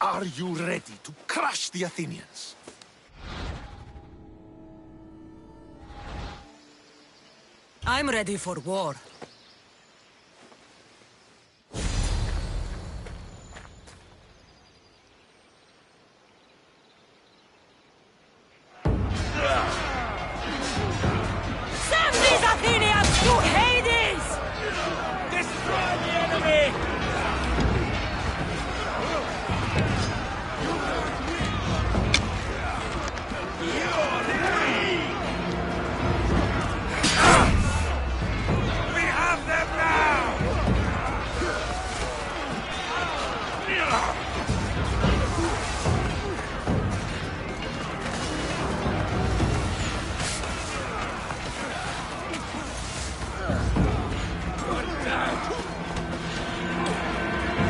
Are you ready to crush the Athenians? I'm ready for war. Send these Athenians to Hades! Destroy the enemy! We have them now!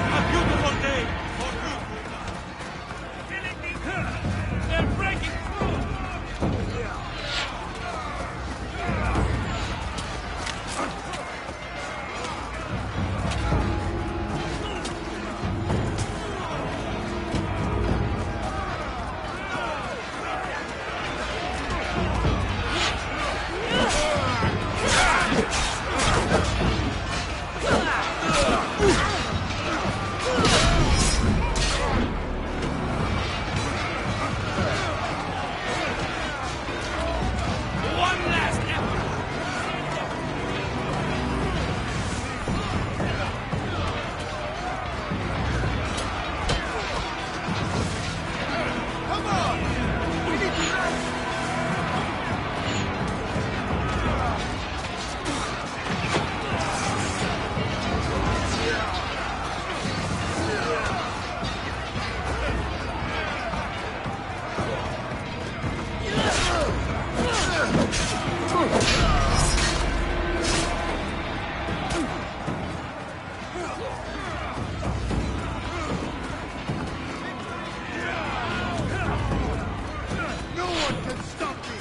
A beautiful day for you! Killing me! They're breaking through! One last effort! Come on! We need to rest! No one can stop me!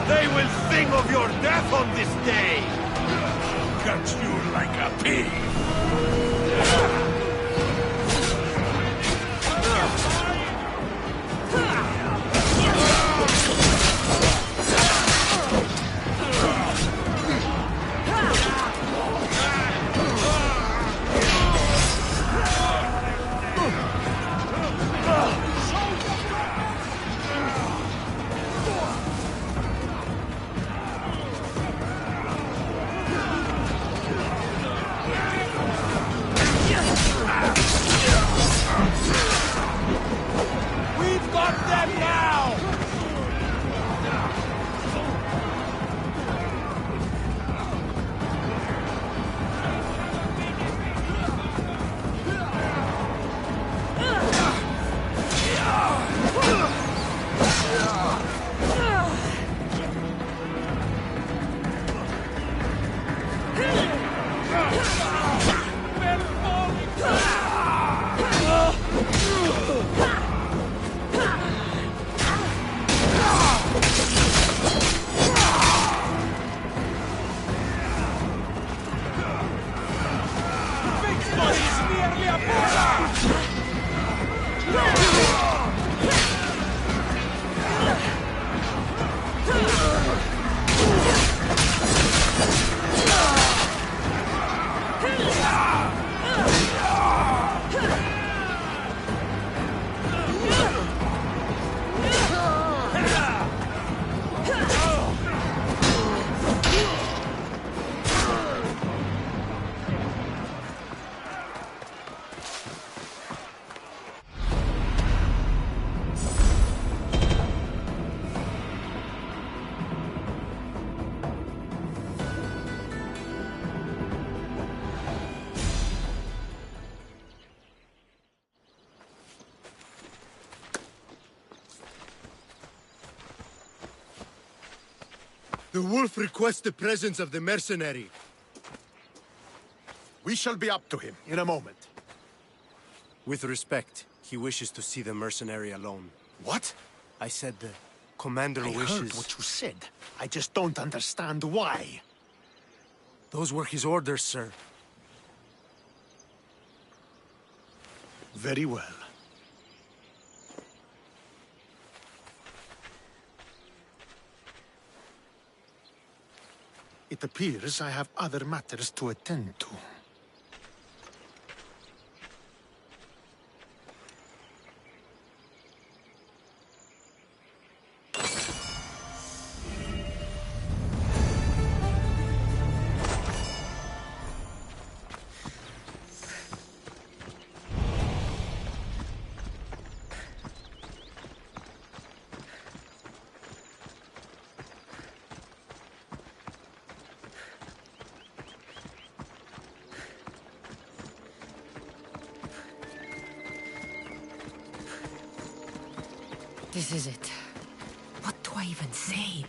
They will sing of your death on this day! Cut you like a pig! The wolf requests the presence of the mercenary. We shall be up to him in a moment. With respect, he wishes to see the mercenary alone. What? I said the commander I wishes... heard what you said. I just don't understand why. Those were his orders, sir. Very well. It appears I have other matters to attend to. This is it. What do I even say?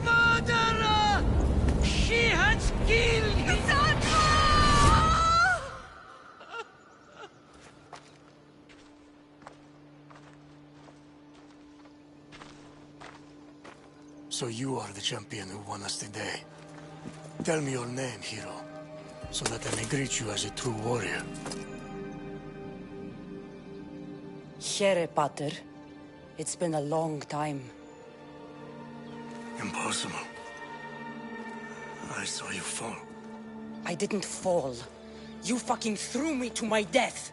Murderer! She has killed Sandra! So you are the champion who won us today. Tell me your name, hero, so that I may greet you as a true warrior. Here, Pater. It's been a long time. Impossible. I saw you fall. I didn't fall. You fucking threw me to my death.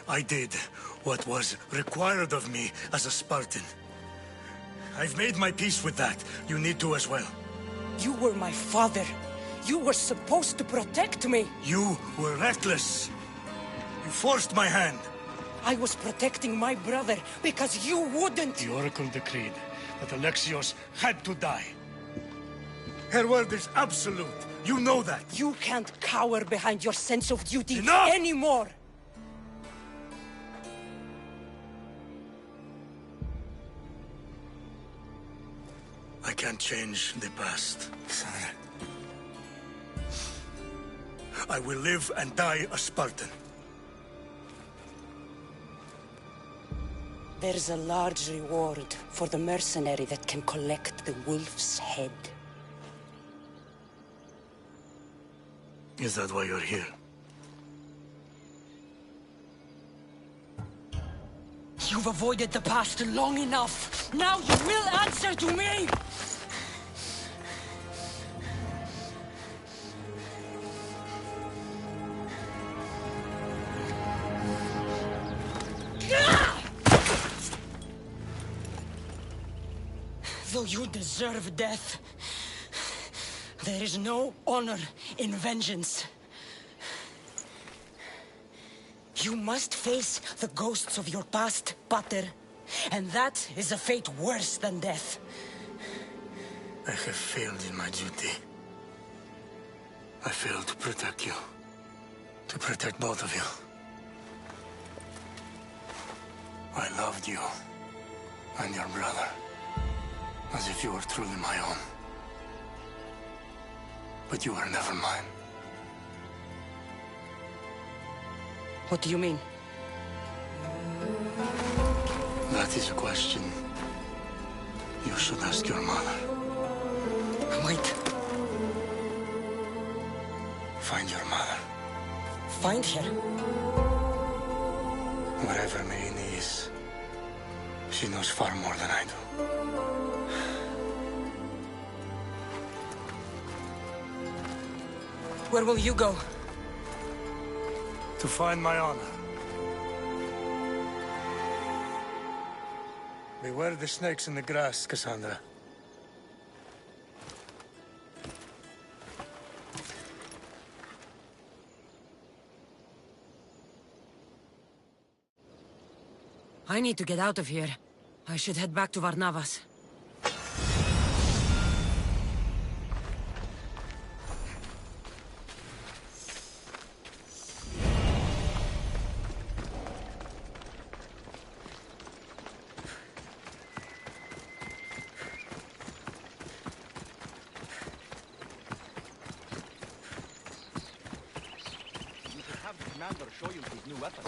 I did what was required of me as a Spartan. I've made my peace with that. You need to as well. You were my father. You were supposed to protect me. You were reckless. You forced my hand. I was protecting my brother because you wouldn't. The Oracle decreed that Alexios had to die. Her word is absolute. You know that. You can't cower behind your sense of duty Enough! anymore. I can't change the past. I will live and die a Spartan. There's a large reward for the mercenary that can collect the wolf's head. Is that why you're here? You've avoided the past long enough. Now you will answer to me! Though you deserve death, there is no honor in vengeance. You must face the ghosts of your past, Pater. And that is a fate worse than death. I have failed in my duty. I failed to protect you. To protect both of you. I loved you and your brother as if you were truly my own. But you were never mine. What do you mean? That is a question you should ask your mother. Wait. Find your mother. Find her? Wherever Merini is, she knows far more than I do. Where will you go? To find my honor. Beware the snakes in the grass, Cassandra. I need to get out of here. I should head back to Varnavas. commander show you his new weapon.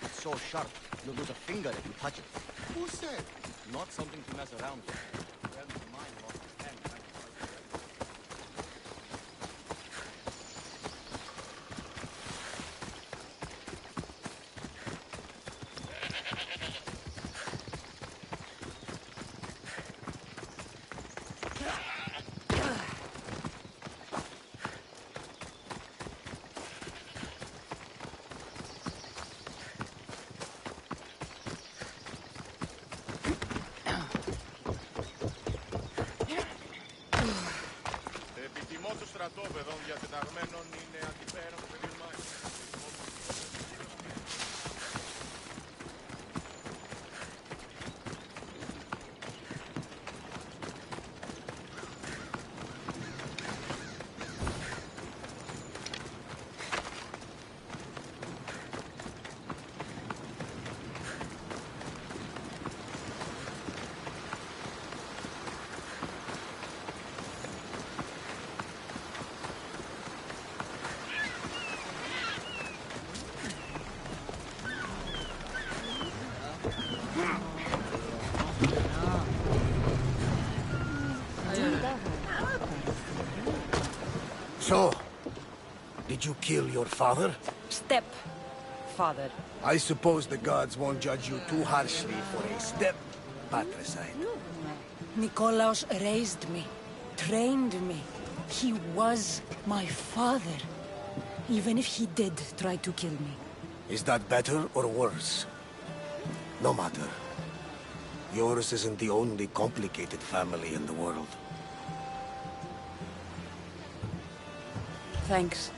It's so sharp, you'll lose a finger if you touch it. Who said? Not something to mess around with. Friends of mine lost a pen trying to fight the rebels. Επιθυμώ των στρατόπεδων διατεταγμένων είναι αντιπέραν του πυρμάχου. So, did you kill your father? Step, father. I suppose the gods won't judge you too harshly for a step patricide. Nikolaos raised me, trained me. He was my father. Even if he did try to kill me. Is that better or worse? No matter. Yours isn't the only complicated family in the world. Thanks.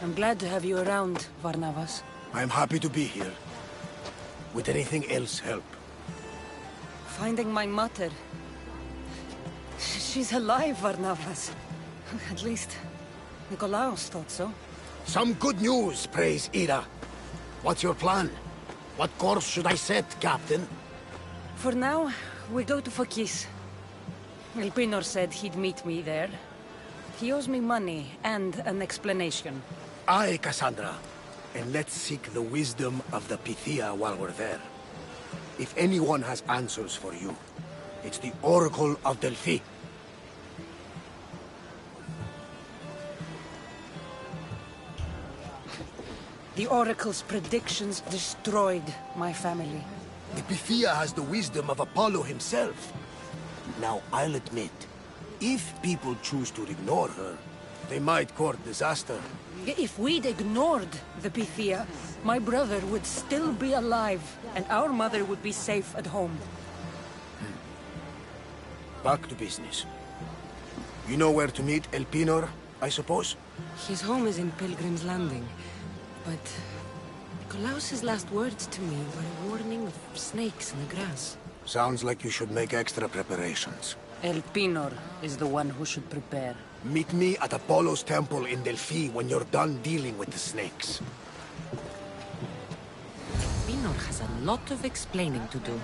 I'm glad to have you around, Varnavas. I'm happy to be here. Would anything else help? Finding my mother. She's alive, Varnavas. At least, Nikolaos thought so. Some good news, praise Ira. What's your plan? What course should I set, Captain? For now, we go to Phokis. Elpinor said he'd meet me there. He owes me money and an explanation. Aye, Cassandra. And let's seek the wisdom of the Pythia while we're there. If anyone has answers for you, it's the Oracle of Delphi. The Oracle's predictions destroyed my family. The Pythia has the wisdom of Apollo himself. Now, I'll admit, if people choose to ignore her, they might court disaster. If we'd ignored the Pythia, my brother would still be alive, and our mother would be safe at home. Back to business. You know where to meet Elpinor, I suppose? His home is in Pilgrim's Landing, but Nikolaos's last words to me were a warning of snakes in the grass. Sounds like you should make extra preparations. Elpinor is the one who should prepare. Meet me at Apollo's temple in Delphi when you're done dealing with the snakes. Pinor has a lot of explaining to do.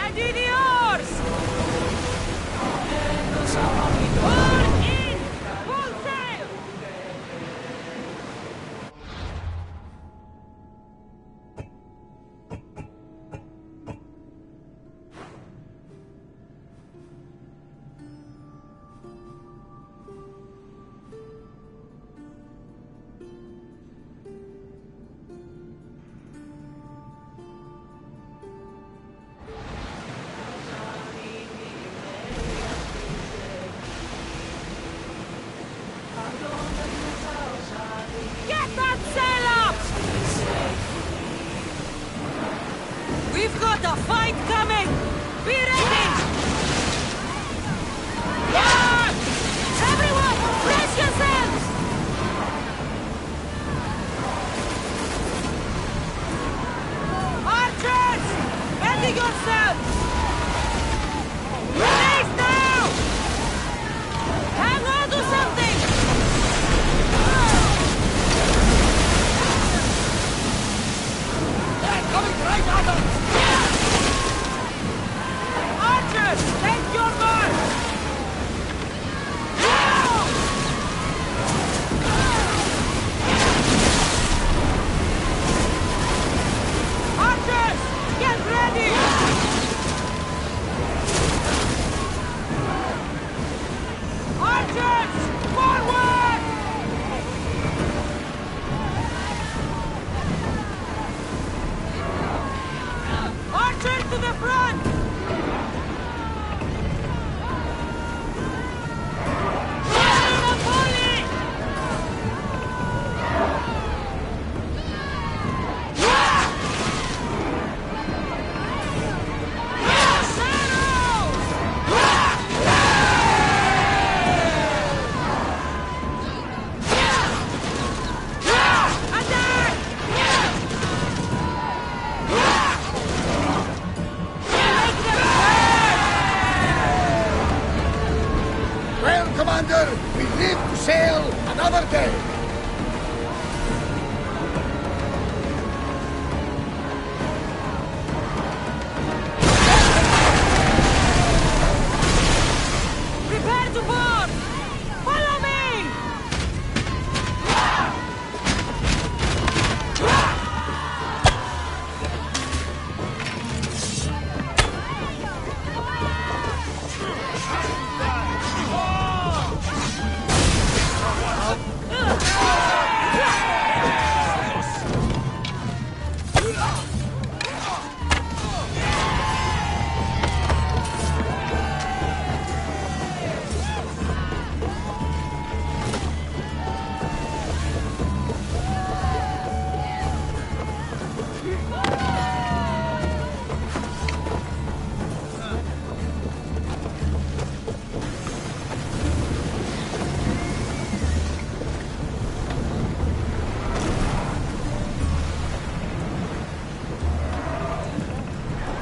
Ready the oars! All in! Full sail! Get that sail up! We've got a fight coming! Be ready! Yeah! Everyone, brace yourselves! Archers! Ready yourselves! Release now! Hang on to something! Archers, take your mark! Archers, get ready! Archers, forward! Archers to the front! Fire the volley! Yes, arrows! Attack! Make them burn! Well, Commander, we live to sail another day. Prepare to board! Follow me!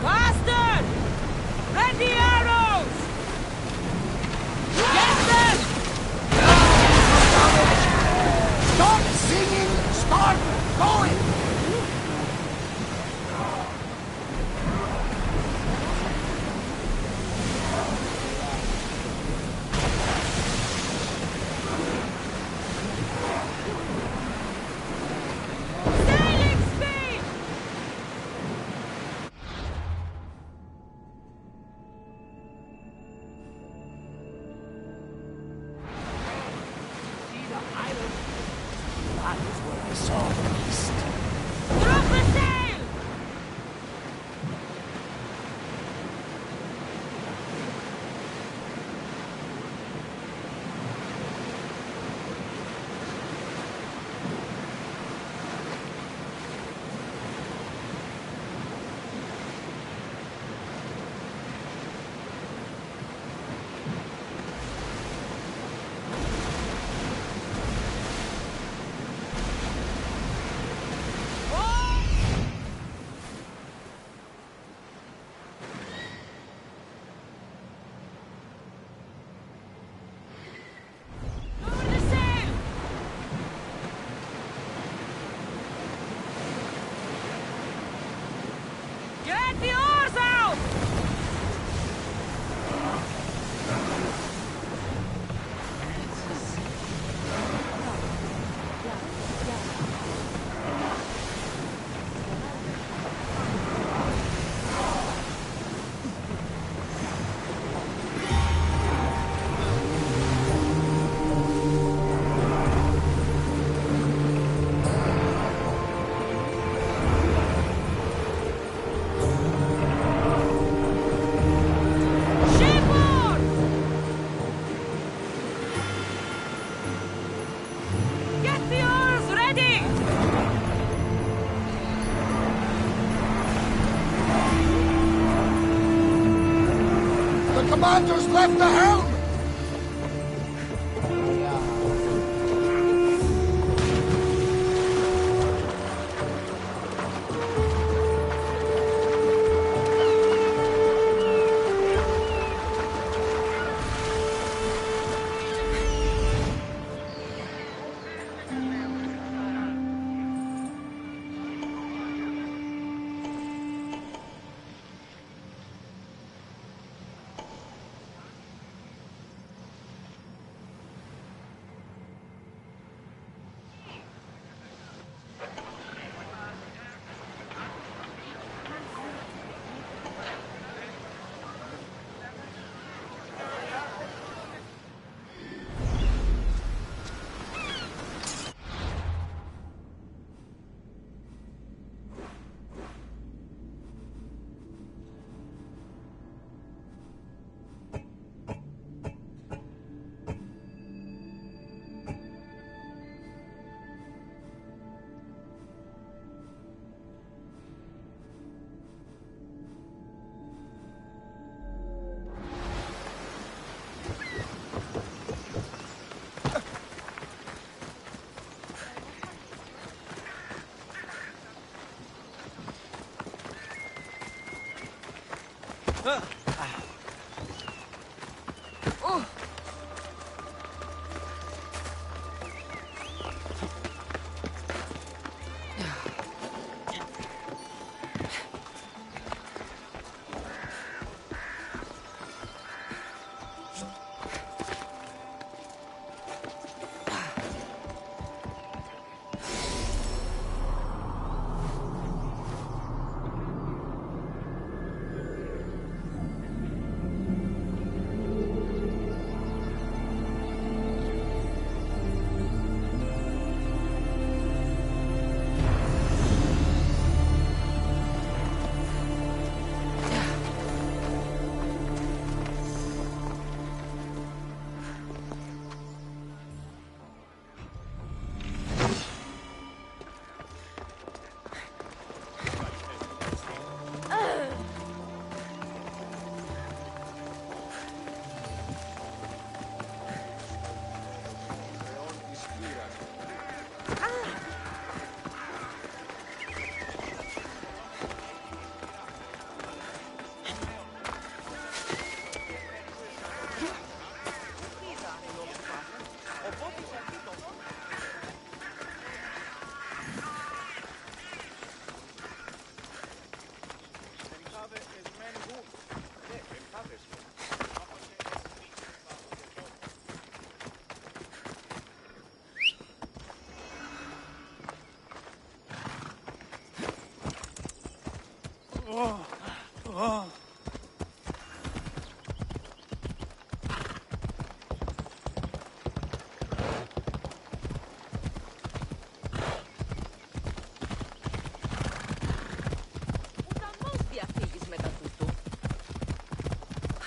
Faster! Ready arrows! Get them! Stop singing, start going. Sailing speed! That is where I saw the beast. Drop the sail! Get the oars out! commanders left the helm!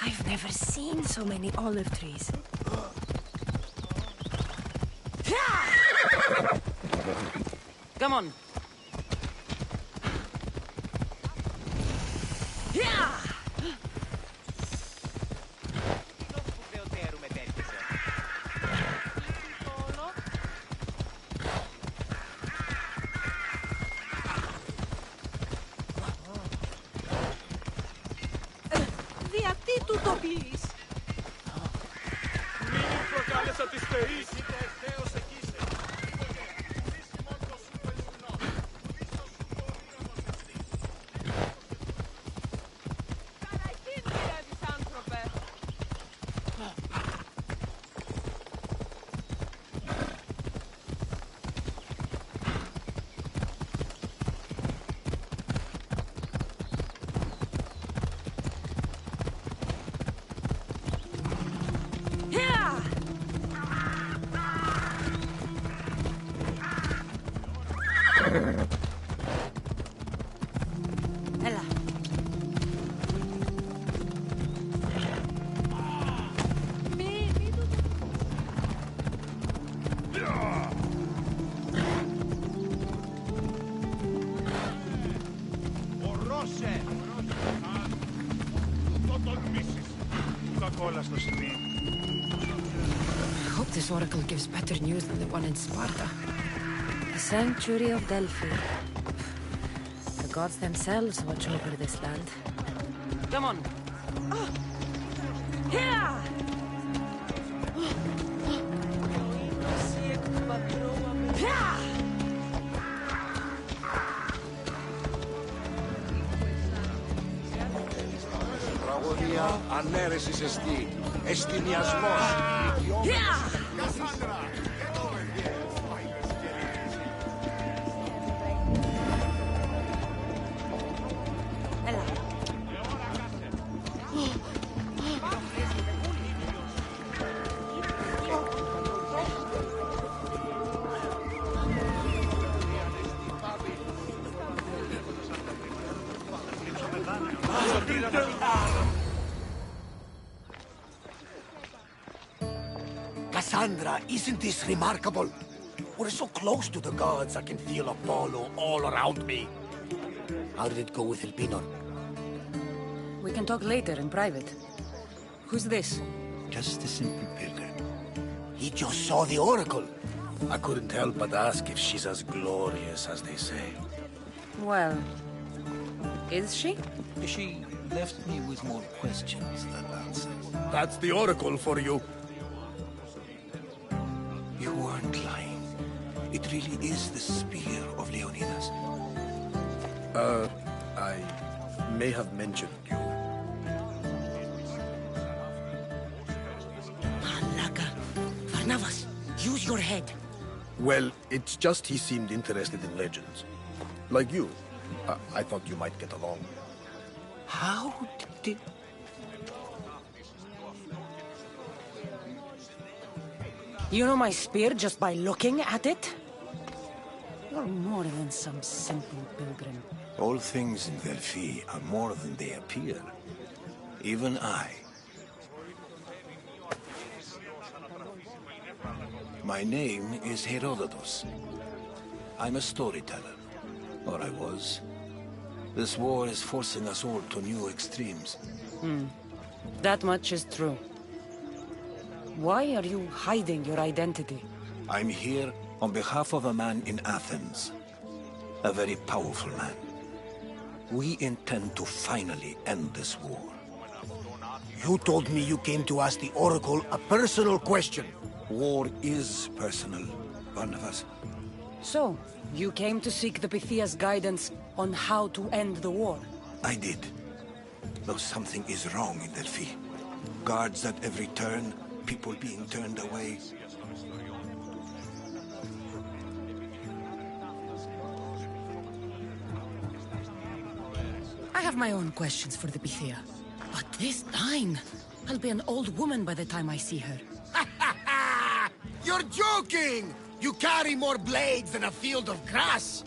I've never seen so many olive trees. Come on. Γιατί του το πεις? Μην προκάλεσα τις θεείς! I hope this oracle gives better news than the one in Sparta. The sanctuary of Delphi. The gods themselves watch over this land. Come on. Here! Τραγωδία, ανέρεση ζεστή, εστιμιασμός. Cassandra, isn't this remarkable? We're so close to the gods, I can feel Apollo all around me. How did it go with Elpinor? We can talk later in private. Who's this? Just a simple pilgrim. He just saw the oracle. I couldn't help but ask if she's as glorious as they say. Well, is she? She left me with more questions than answers. That's the oracle for you. You weren't lying. It really is the spear of Leonidas. I may have mentioned you. Malaga. Barnabas, use your head. Well, it's just he seemed interested in legends. Like you. I thought you might get along. How did... You know my spear just by looking at it? You're more than some simple pilgrim. All things in Delphi are more than they appear. Even I. My name is Herodotus. I'm a storyteller. Or I was. This war is forcing us all to new extremes. That much is true. Why are you hiding your identity? I'm here on behalf of a man in Athens. A very powerful man. We intend to finally end this war. You told me you came to ask the oracle a personal question. War is personal, Barnabas. So, you came to seek the Pythia's guidance on how to end the war? I did. Though something is wrong in Delphi. Guards at every turn, people being turned away. I have my own questions for the Pythia. But this time, I'll be an old woman by the time I see her. You're joking! You carry more blades than a field of grass!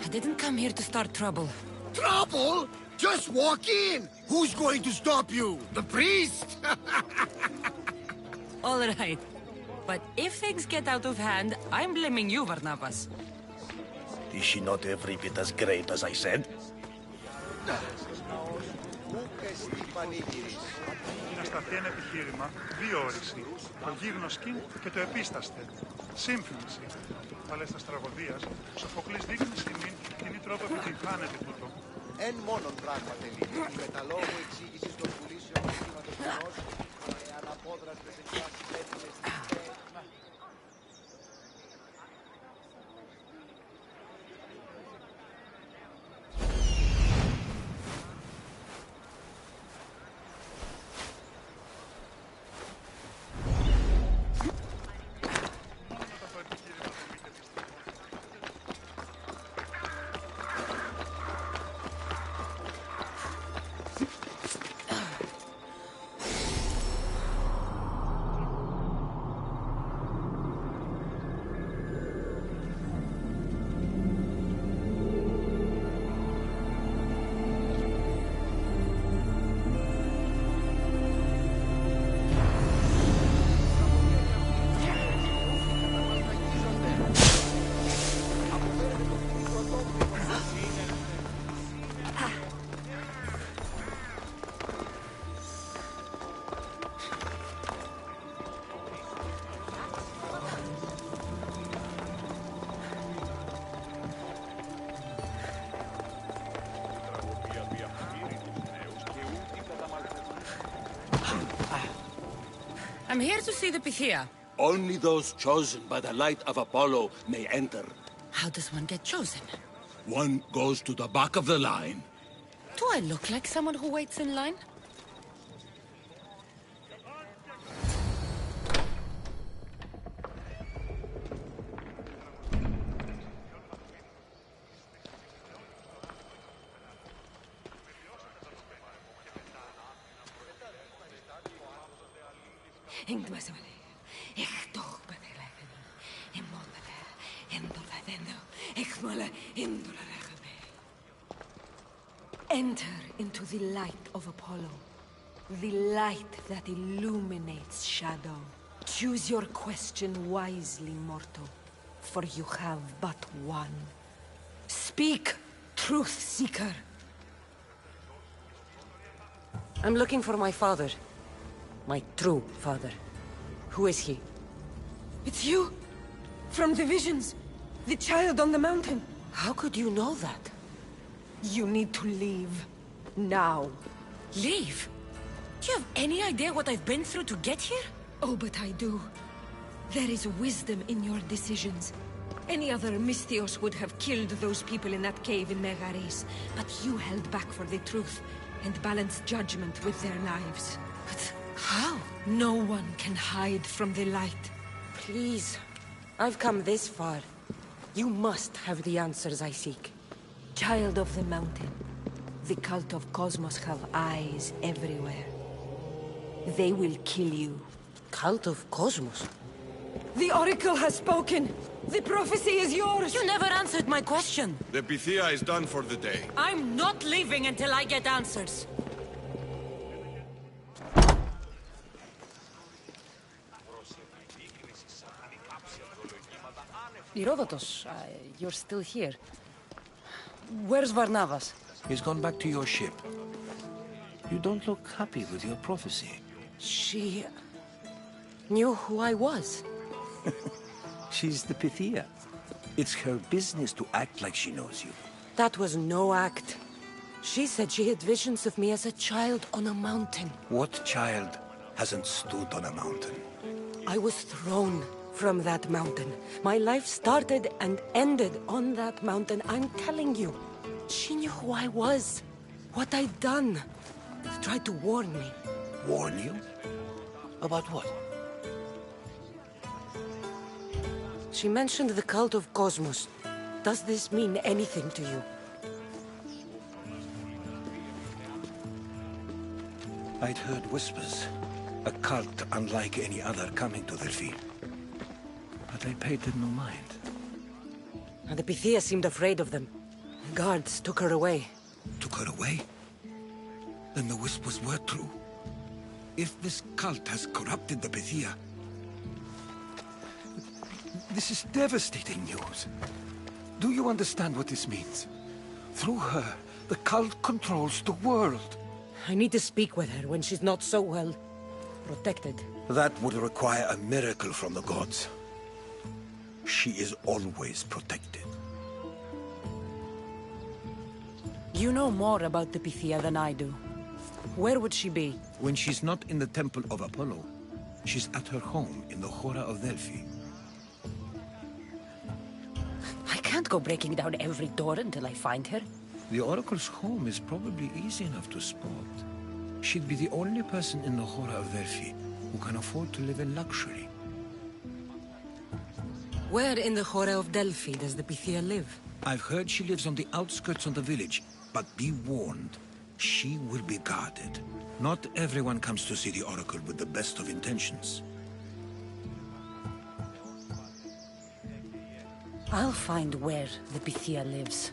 I didn't come here to start trouble. Trouble? Just walk in! Who's going to stop you? The priest? All right. But if things get out of hand, I'm blaming you, Barnabas. Is she not every bit as great as I said? Είναι σταθεί ένα επιχείρημα, διόριση, το γίγνωσκι και το επίσταστε. Σύμφωνηση. Παλέστας τραγωδίας, ο Σοφοκλής δείχνει σημείν κοινή τρόπο επιτυγχάνεται τούτο. Εν μόνον πράγμα τελεί. Με τα λόγω εξήγησης των πουλήσεων του κύματος κοινός, αναπόδραστες εκφράσεις έτοιμες στην I'm here to see the Pythia. Only those chosen by the light of Apollo may enter. How does one get chosen? One goes to the back of the line. Do I look like someone who waits in line? Enter into the light of Apollo, the light that illuminates shadow. Choose your question wisely, mortal, for you have but one. Speak, truth seeker. I'm looking for my father. My true father. Who is he? It's you! From the visions! The child on the mountain! How could you know that? You need to leave. Now. Leave? Do you have any idea what I've been through to get here? Oh, but I do. There is wisdom in your decisions. Any other Misthios would have killed those people in that cave in Megaris, but you held back for the truth and balanced judgment with their lives. But how? No one can hide from the light. Please. I've come this far. You must have the answers I seek. Child of the mountain, the cult of Cosmos have eyes everywhere. They will kill you. Cult of Cosmos? The Oracle has spoken! The prophecy is yours! You never answered my question! The Pythia is done for the day. I'm not leaving until I get answers! Herodotus, you're still here. Where's Varnavas? He's gone back to your ship. You don't look happy with your prophecy. She knew who I was. She's the Pythia. It's her business to act like she knows you. That was no act. She said she had visions of me as a child on a mountain. What child hasn't stood on a mountain? I was thrown from that mountain. My life started and ended on that mountain. I'm telling you. She knew who I was. What I'd done. She tried to warn me. Warn you? About what? She mentioned the cult of Cosmos. Does this mean anything to you? I'd heard whispers. A cult unlike any other coming to Delphi. But I paid them no mind. And the Pythia seemed afraid of them. Guards took her away. Took her away? Then the whispers were true. If this cult has corrupted the Pythia... This is devastating news. Do you understand what this means? Through her, the cult controls the world. I need to speak with her when she's not so well protected. That would require a miracle from the gods. She is always protected. You know more about the Pythia than I do. Where would she be? When she's not in the Temple of Apollo, she's at her home in the Hora of Delphi. I can't go breaking down every door until I find her. The Oracle's home is probably easy enough to spot. She'd be the only person in the Hora of Delphi who can afford to live in luxury. Where in the Hora of Delphi does the Pythia live? I've heard she lives on the outskirts of the village, but be warned, she will be guarded. Not everyone comes to see the Oracle with the best of intentions. I'll find where the Pythia lives,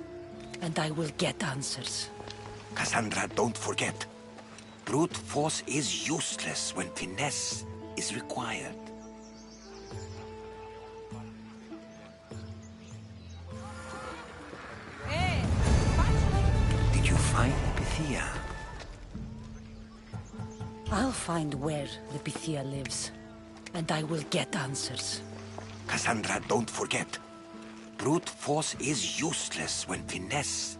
and I will get answers. Cassandra, don't forget. Brute force is useless when finesse is required. Did you find Pythia? I'll find where the Pythia lives, and I will get answers. Cassandra, don't forget. Brute force is useless when finesse...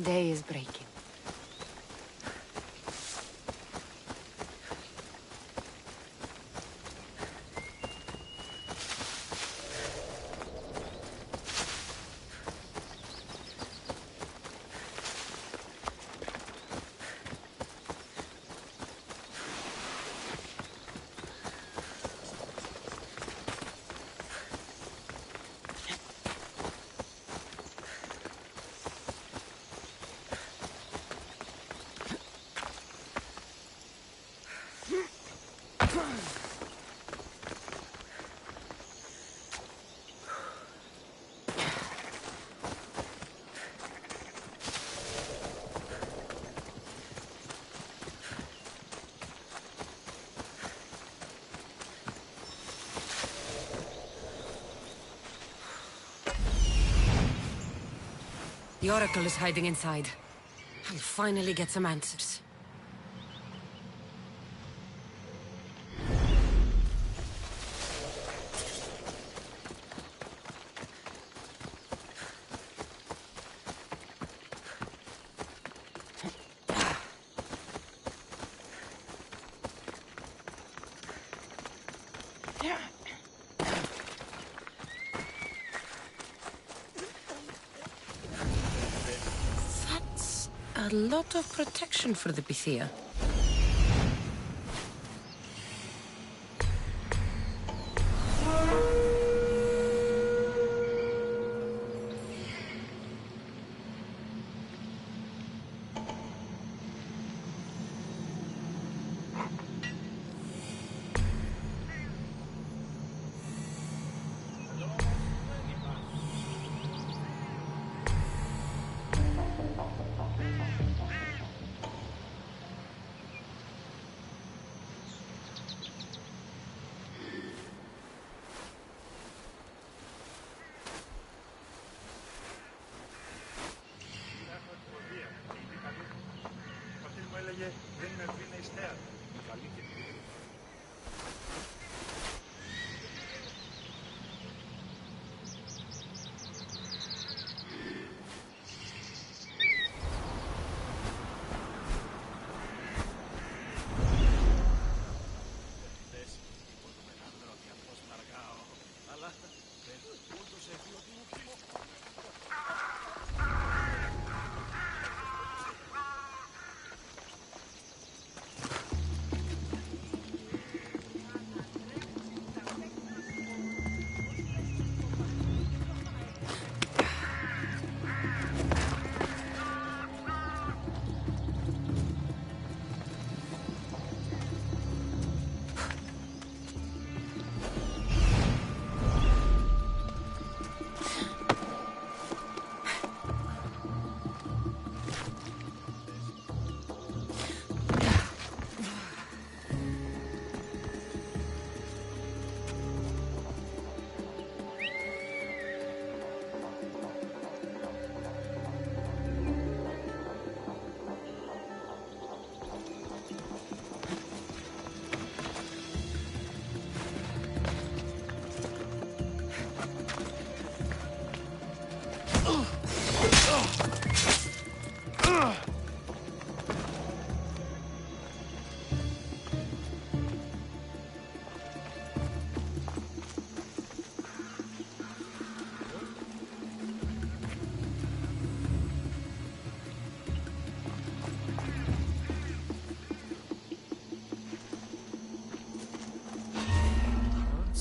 Day is breaking. The Oracle is hiding inside. I'll finally get some answers. A lot of protection for the Pythia.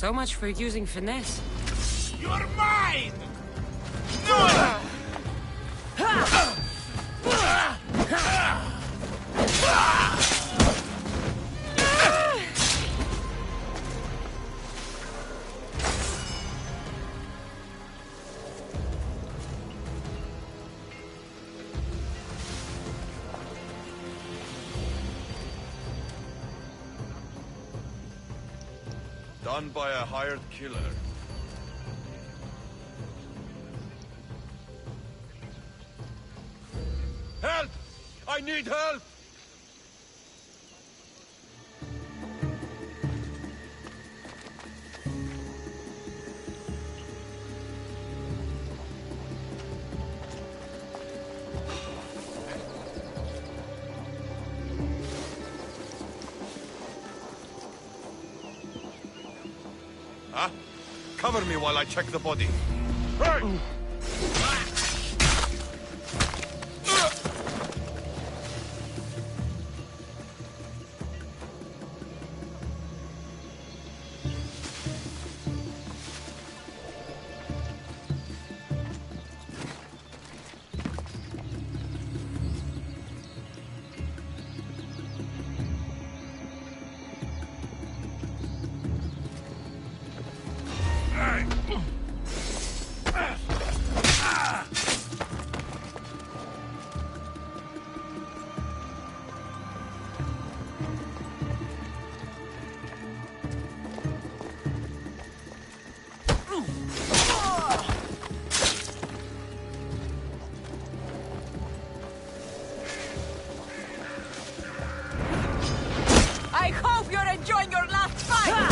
So much for using finesse. You're mine! Done by a hired killer. Help! I need help! Cover me while I check the body. Hey! I hope you're enjoying your last fight!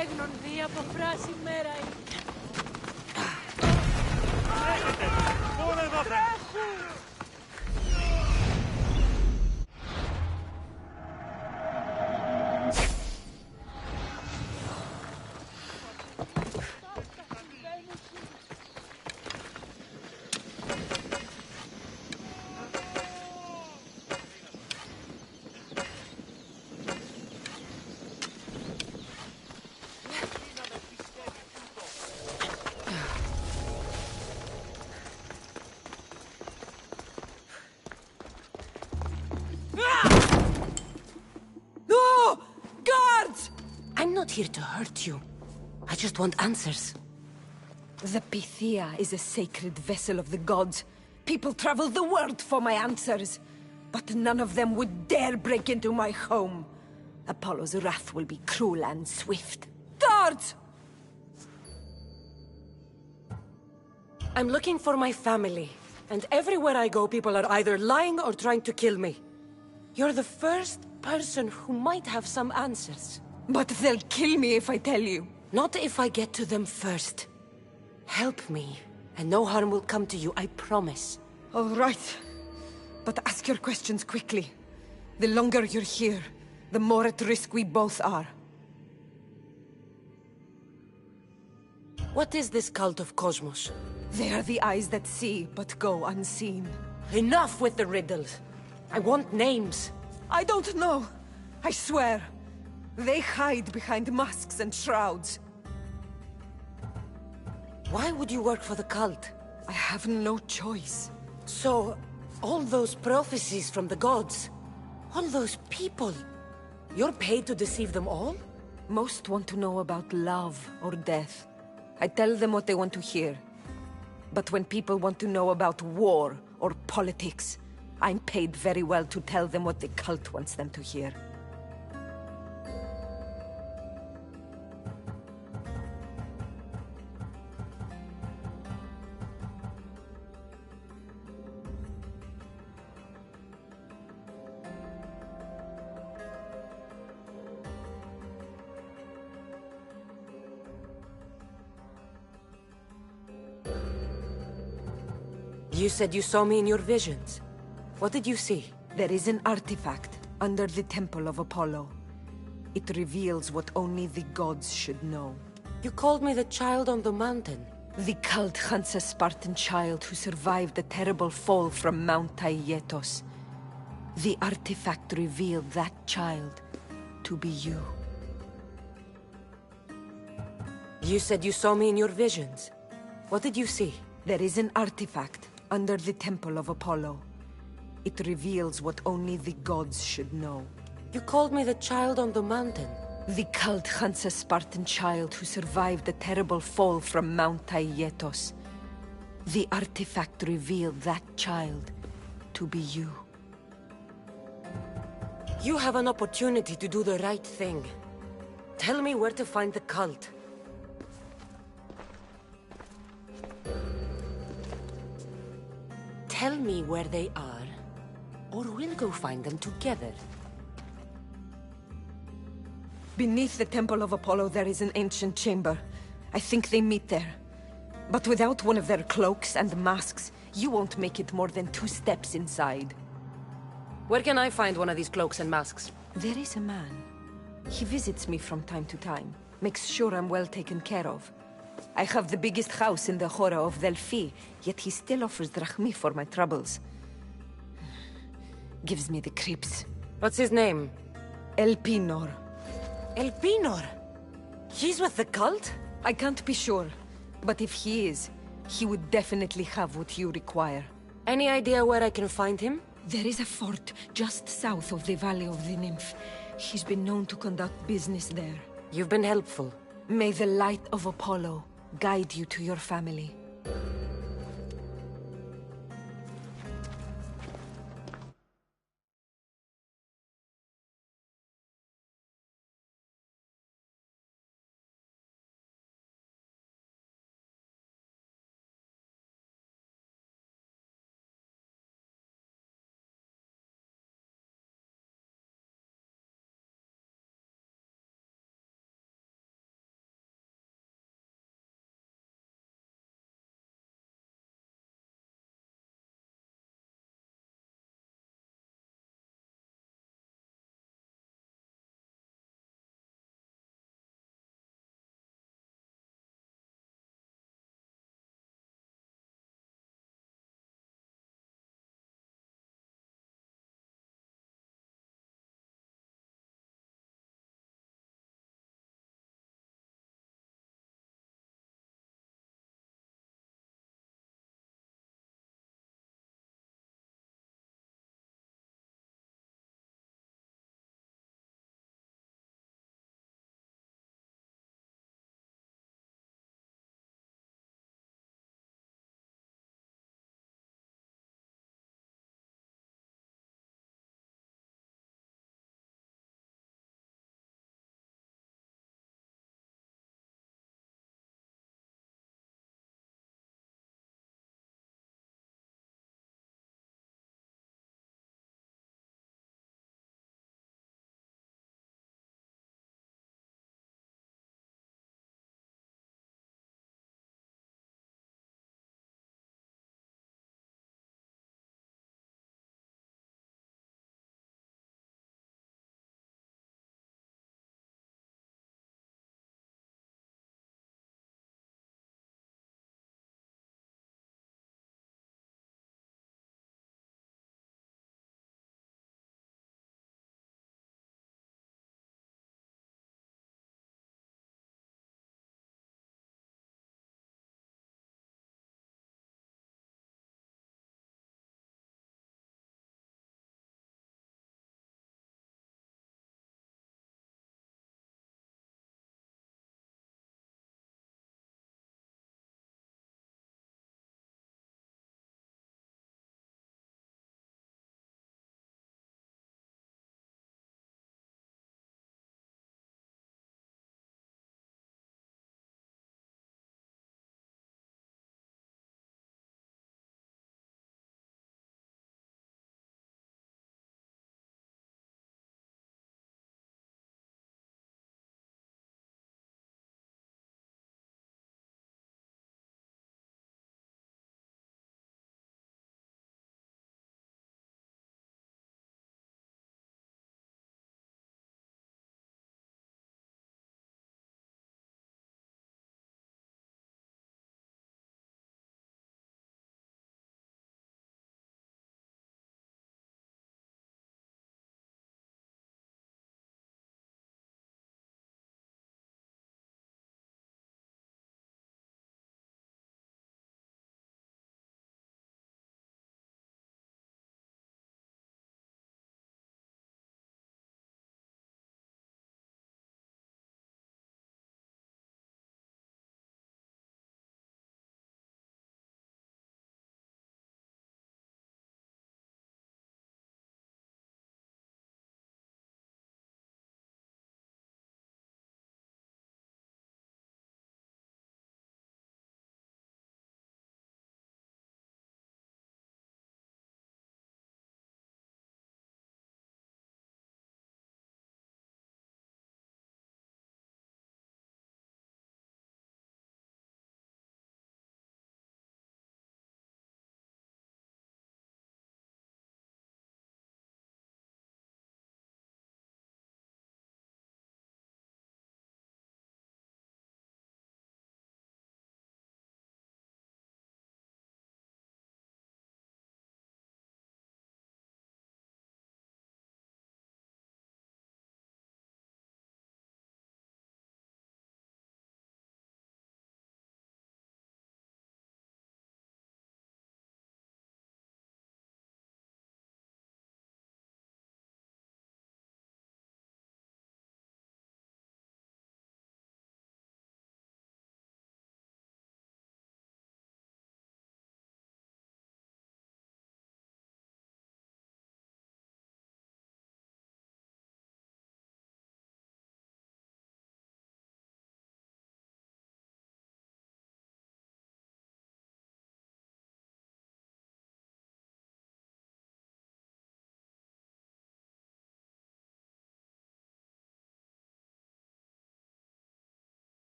Έγνον δι' από φράση μέρα είναι. Τρέχετε! Πού εδώ δεν! No! Guards! I'm not here to hurt you. I just want answers. The Pythia is a sacred vessel of the gods. People travel the world for my answers. But none of them would dare break into my home. Apollo's wrath will be cruel and swift. Guards! I'm looking for my family. And everywhere I go, people are either lying or trying to kill me. You're the first person who might have some answers. But they'll kill me if I tell you. Not if I get to them first. Help me, and no harm will come to you, I promise. All right. But ask your questions quickly. The longer you're here, the more at risk we both are. What is this cult of Cosmos? They are the eyes that see, but go unseen. Enough with the riddles. I want names. I don't know. I swear. They hide behind masks and shrouds. Why would you work for the cult? I have no choice. So, all those prophecies from the gods, all those people, You're paid to deceive them all? Most want to know about love or death. I tell them what they want to hear. But when people want to know about war or politics, I'm paid very well to tell them what the cult wants them to hear. You said you saw me in your visions. What did you see? There is an artifact under the Temple of Apollo. It reveals what only the gods should know. You called me the child on the mountain. The cult hunts a Spartan child who survived a terrible fall from Mount Aietos. The artifact revealed that child to be you. You said you saw me in your visions. What did you see? There is an artifact under the Temple of Apollo. It reveals what only the gods should know. You called me the child on the mountain. The cult hunts a Spartan child who survived a terrible fall from Mount Aietos. The artifact revealed that child to be you. You have an opportunity to do the right thing. Tell me where to find the cult. Tell me where they are, or we'll go find them together. Beneath the Temple of Apollo there is an ancient chamber. I think they meet there. But without one of their cloaks and masks, you won't make it more than 2 steps inside. Where can I find one of these cloaks and masks? There is a man. He visits me from time to time. Makes sure I'm well taken care of. I have the biggest house in the Hora of Delphi, yet he still offers drachmi for my troubles. Gives me the creeps. What's his name? Elpinor. Elpinor? He's with the cult? I can't be sure, but if he is, he would definitely have what you require. Any idea where I can find him? There is a fort just south of the Valley of the Nymph. He's been known to conduct business there. You've been helpful. May the light of Apollo guide you to your family.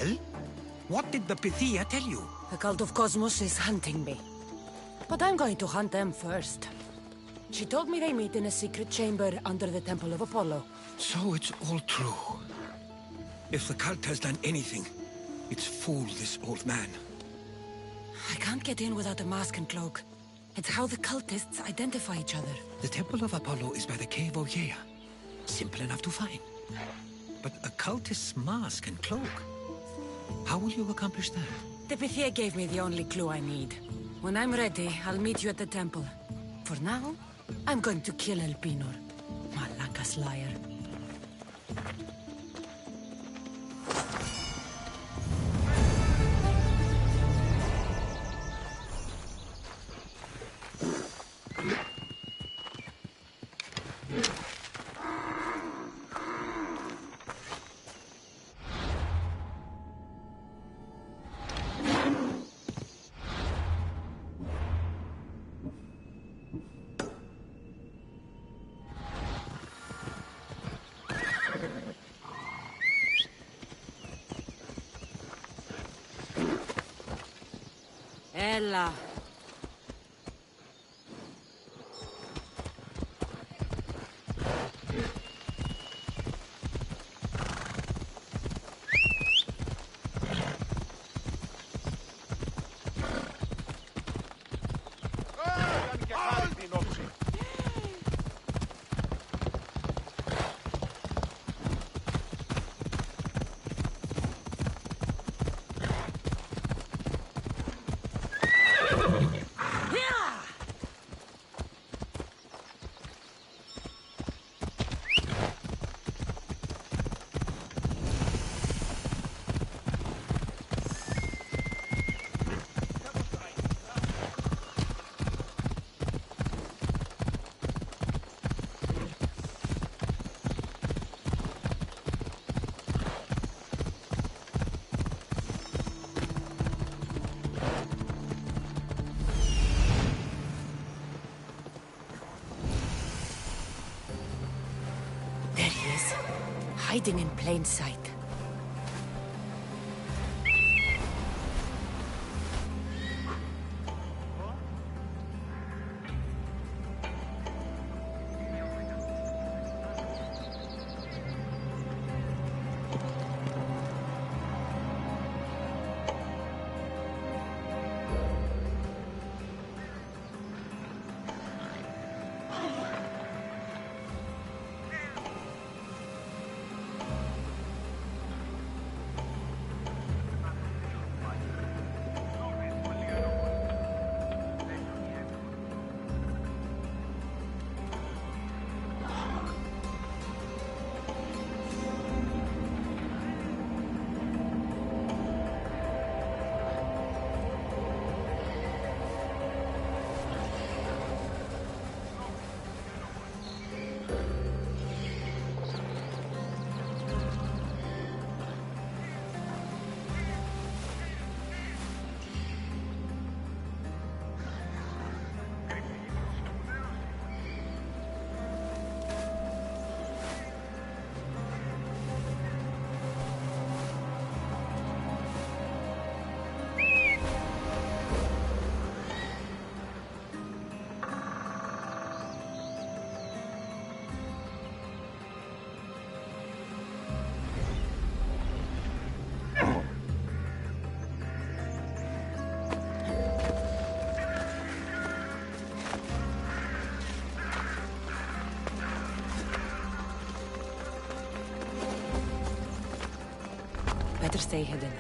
Well? What did the Pythia tell you? The cult of Cosmos is hunting me. But I'm going to hunt them first. She told me they meet in a secret chamber under the Temple of Apollo. So it's all true. If the cult has done anything, it's fooled this old man. I can't get in without a mask and cloak. It's how the cultists identify each other. The Temple of Apollo is by the Cave of Yea. Simple enough to find. But a cultist's mask and cloak? How will you accomplish that? The Pythia gave me the only clue I need. When I'm ready, I'll meet you at the temple. For now, I'm going to kill Elpinor. Malakas liar. Ella. Hiding in plain sight. Better stay hidden.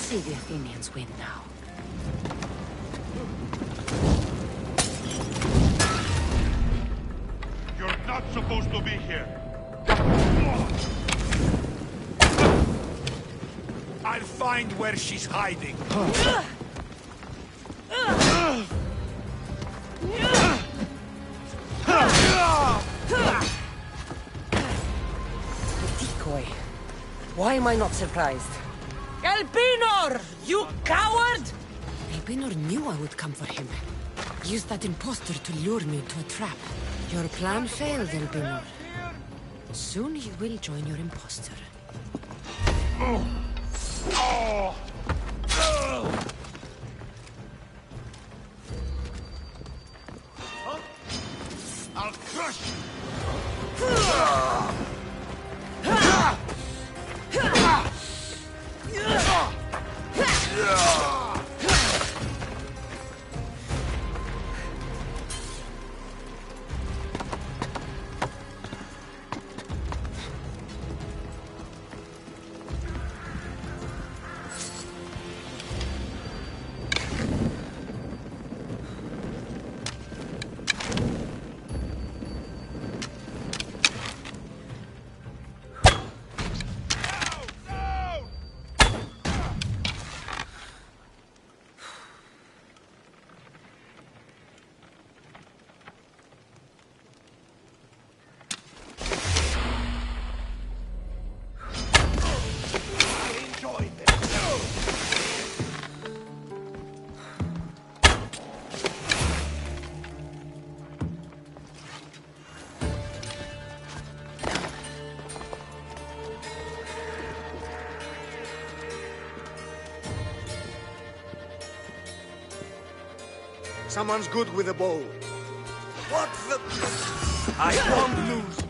See the Athenians win now. You're not supposed to be here. I'll find where she's hiding. Decoy. Why am I not surprised? Elpinor! You coward! Elpinor knew I would come for him. Used that impostor to lure me to a trap. Your plan failed, Elpinor. Soon you will join your impostor. I'll crush you! Someone's good with a bow. What the... I won't lose.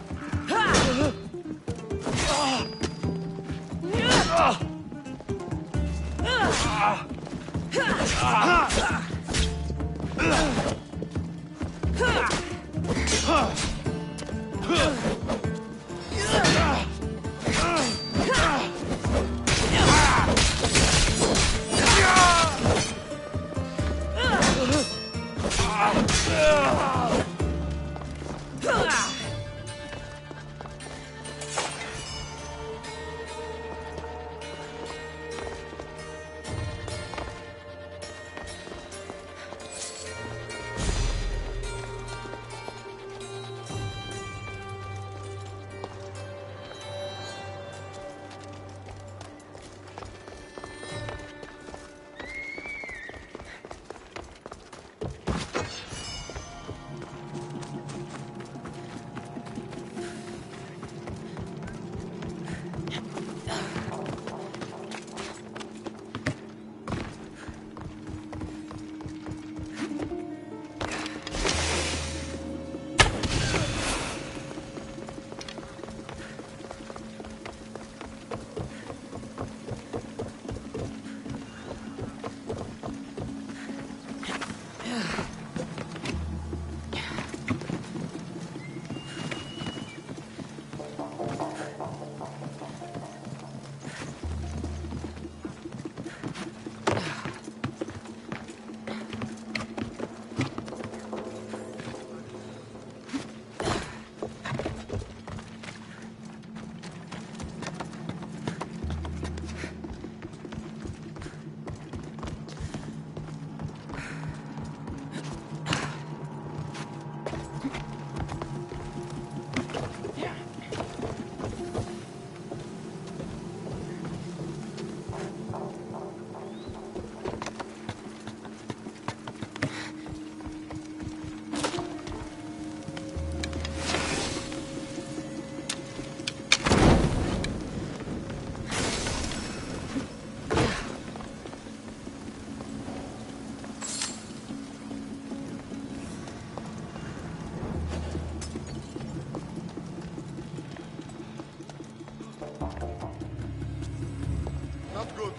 Not good.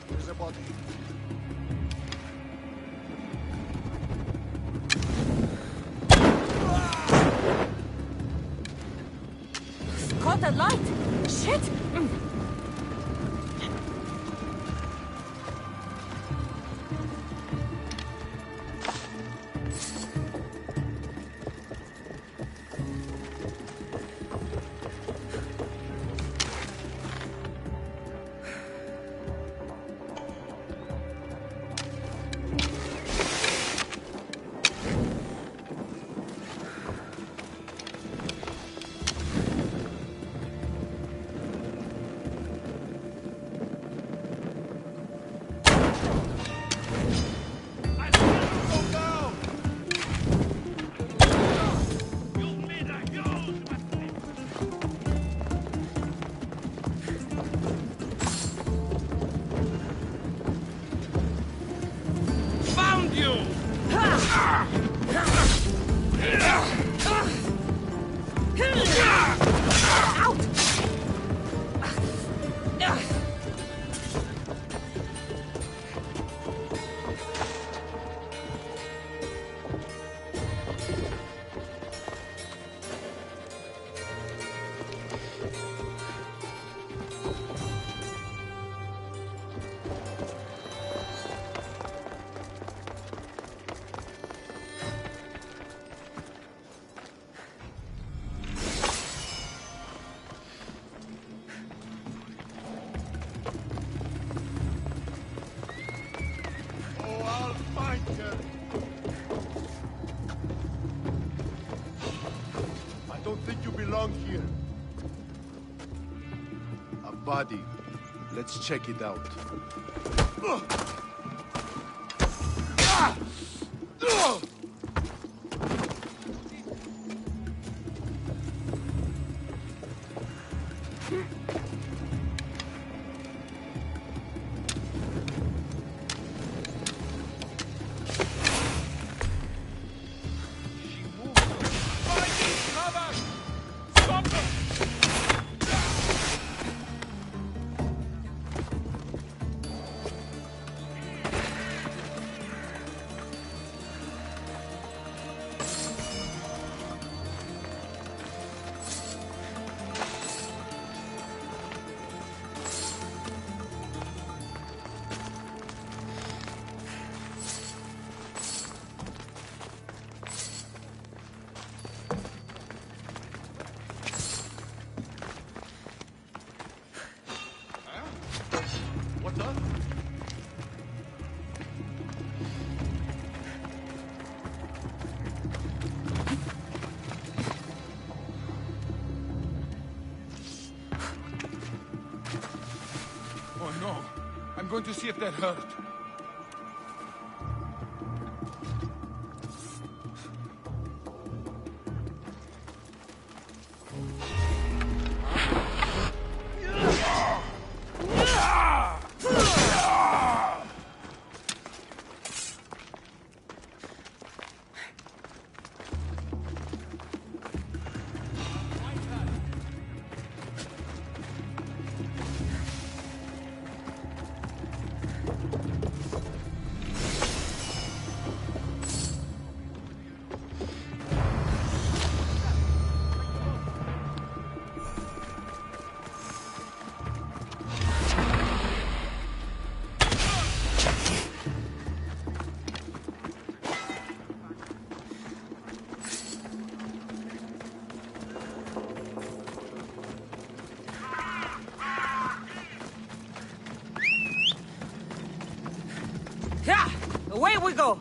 There's a body. Caught a light! Shit! Here. A body. Let's check it out. I'm going to see if that hurt. Away we go!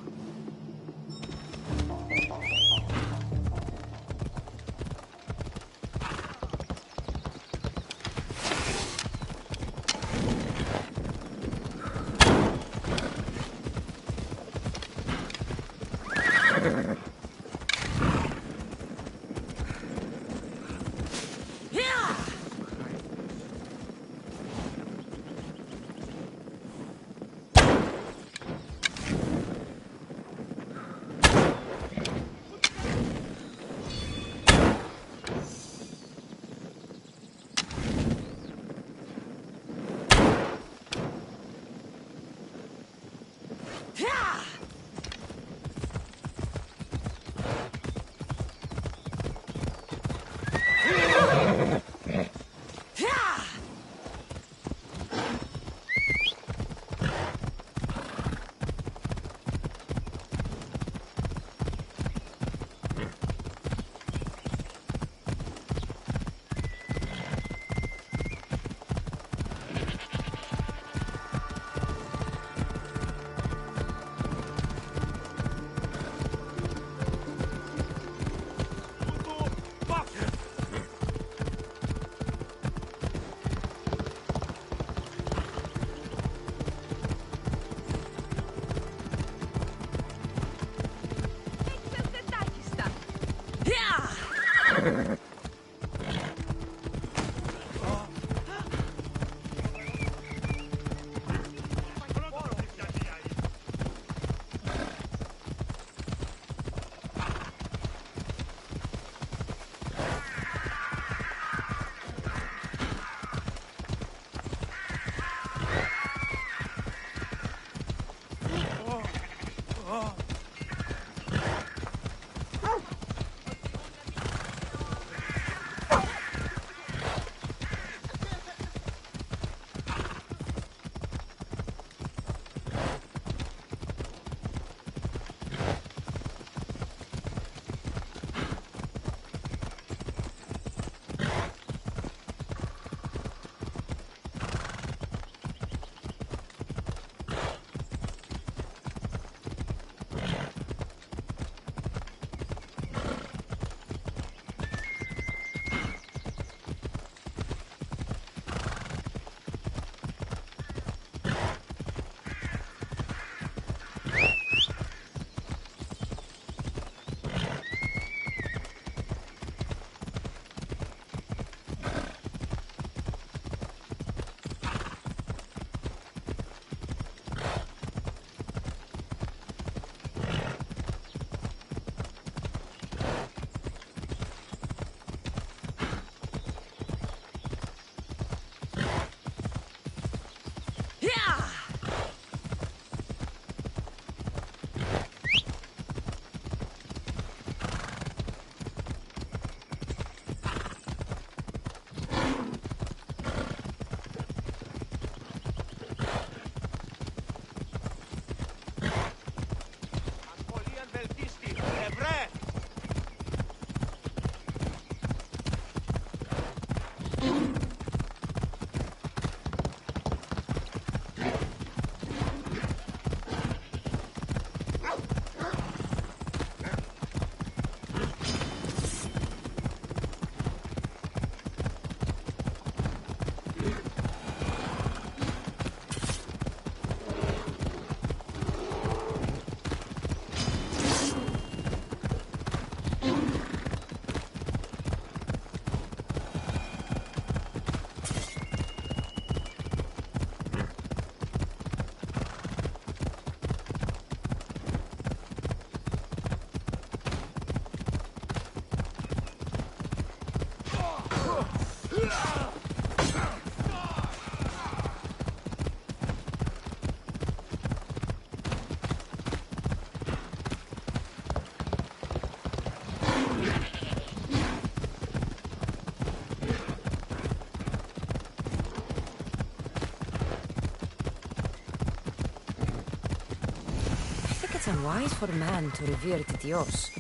it's unwise for man to revere Tityos.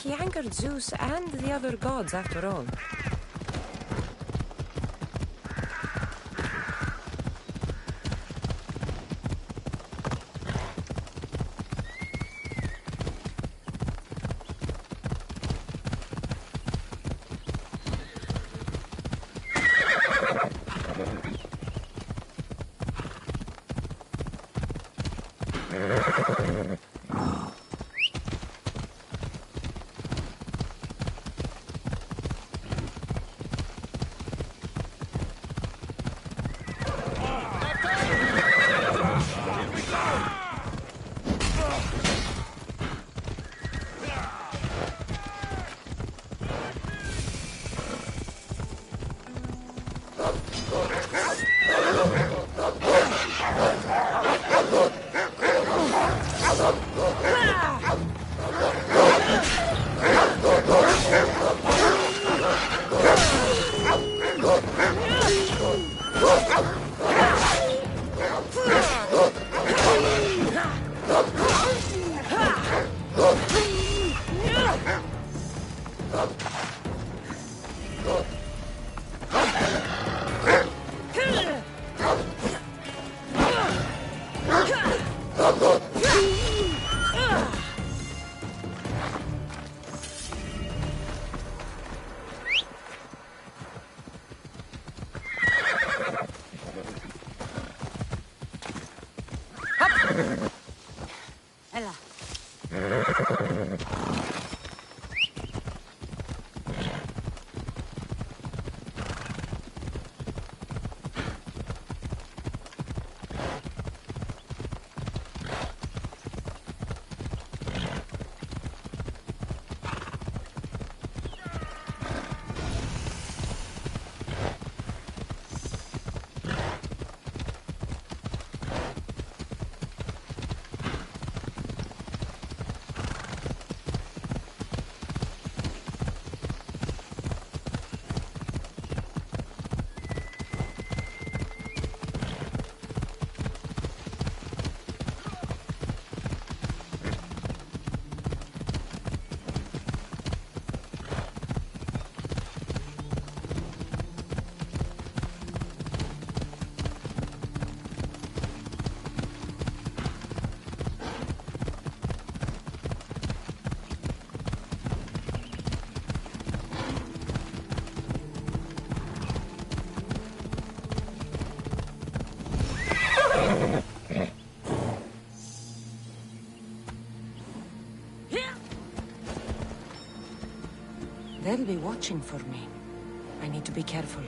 He angered Zeus and the other gods, after all. Ella. They'll be watching for me. I need to be careful.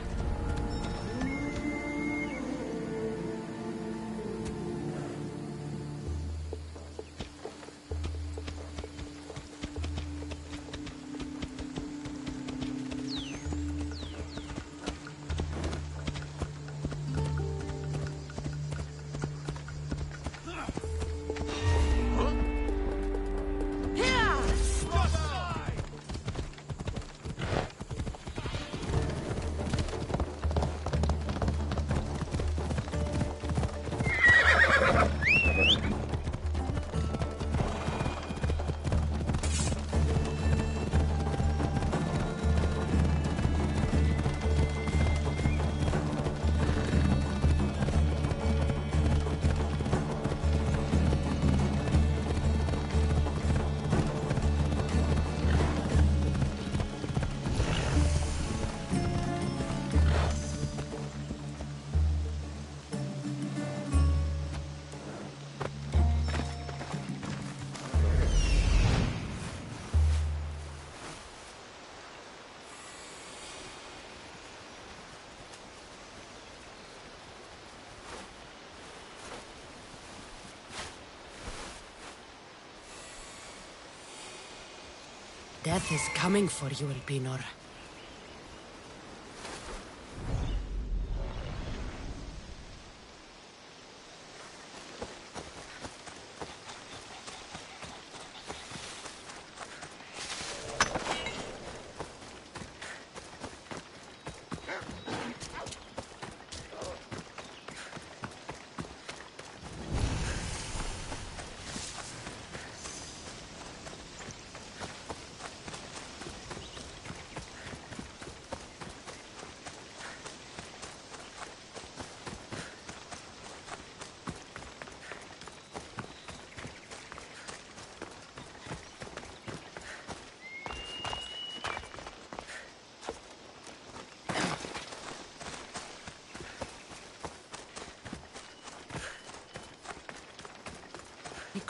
Death is coming for you, Elpinor.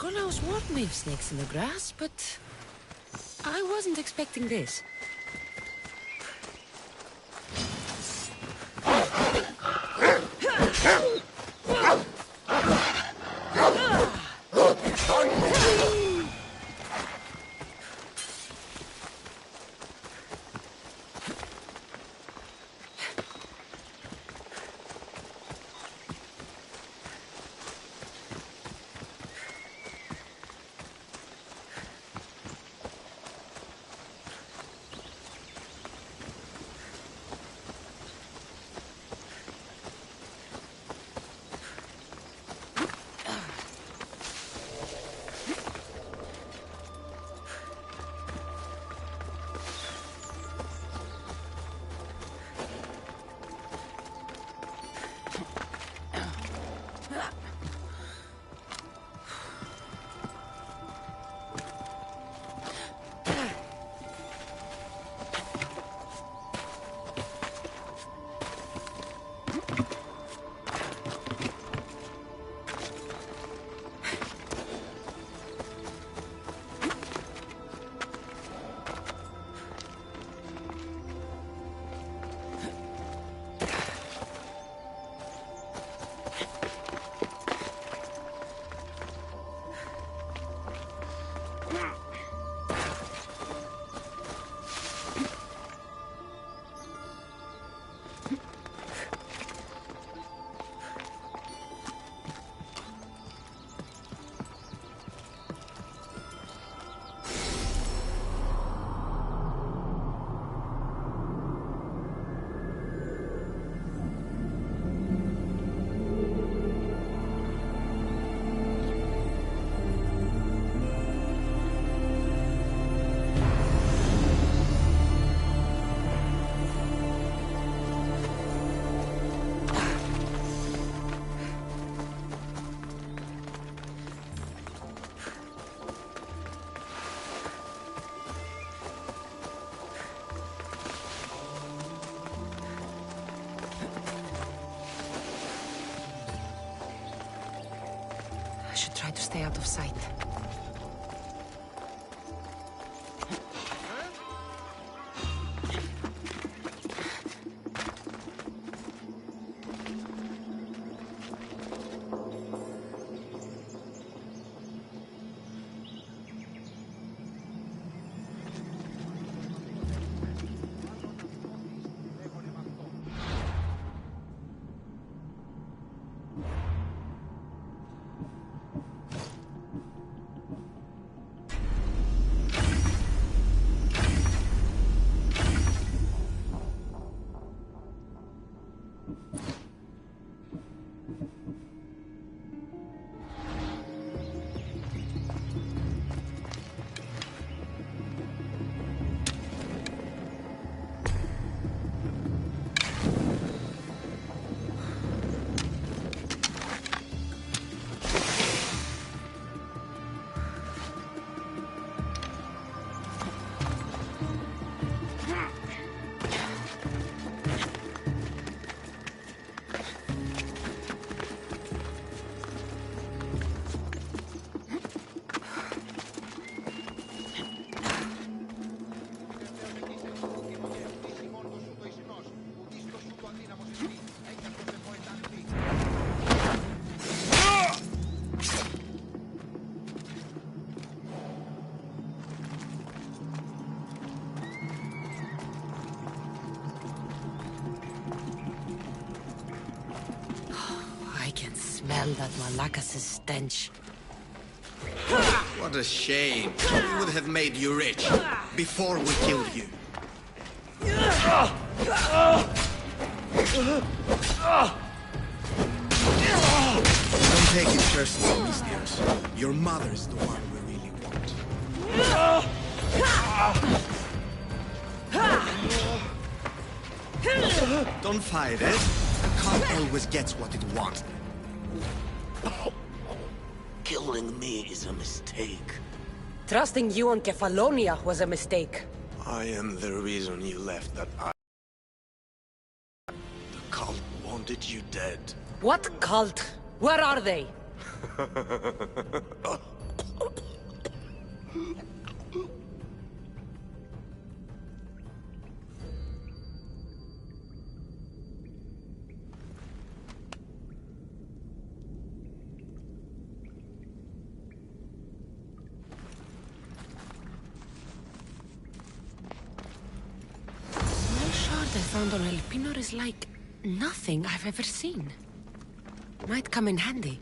Nikolaos warned me of snakes in the grass, but I wasn't expecting this. I should try to stay out of sight. Smell that Malakas' stench. What a shame. We would have made you rich before we killed you. Don't take it personally, Mistios. Your mother's the one we really want. Don't fight it. The cult always gets what it wants. Killing me is a mistake. Trusting you on Kefalonia was a mistake. I am the reason you left that island. The cult wanted you dead. What cult? Where are they? I found on Elpinor is like nothing I've ever seen. Might come in handy.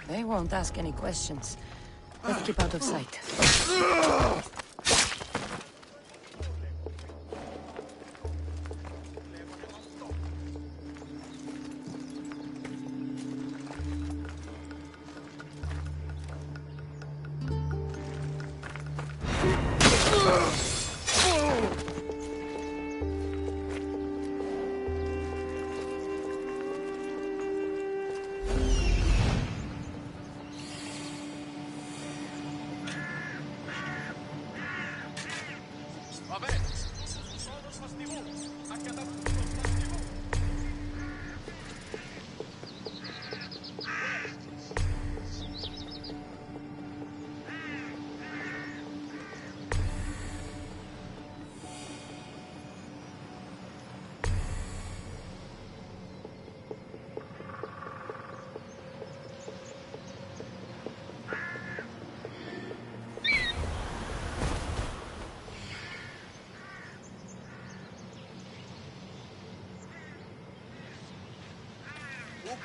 They won't ask any questions. Let's keep out of sight.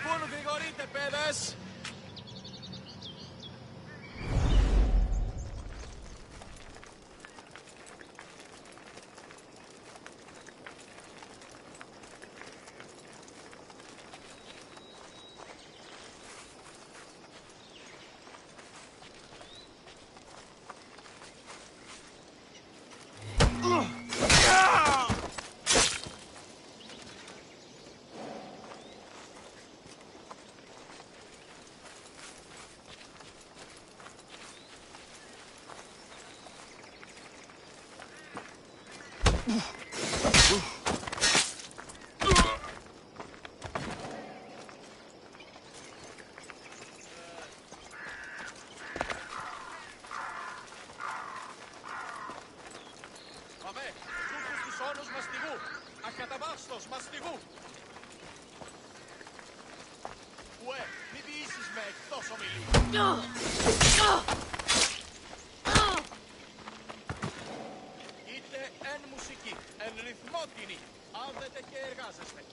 Πού γρηγορείτε, παιδες! Ακαταβάστος μαστιγού! Ουε, μη διήσεις με εκτός ομιλίου! Είτε εν μουσική, εν ρυθμότινη, άδετε και εργάζεστε.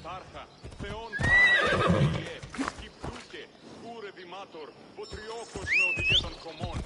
Τάρχα, θεόν κάμερε, σκυπτούτε, κούρε δημάτορ, ποτριόκος με οδηγέ των κομμών.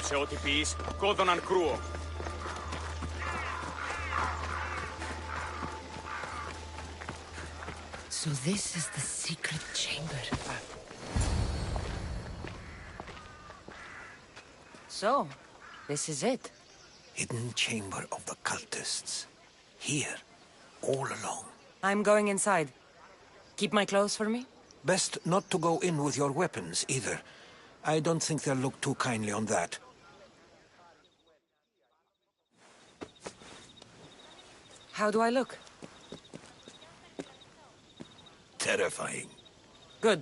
Σε ό,τι πεις, κόδωναν κρούο. So this is the secret chamber. So, this is it. Hidden chamber of the cultists. Here, all alone. I'm going inside. Keep my clothes for me? Best not to go in with your weapons, either. I don't think they'll look too kindly on that. How do I look? Terrifying. Good.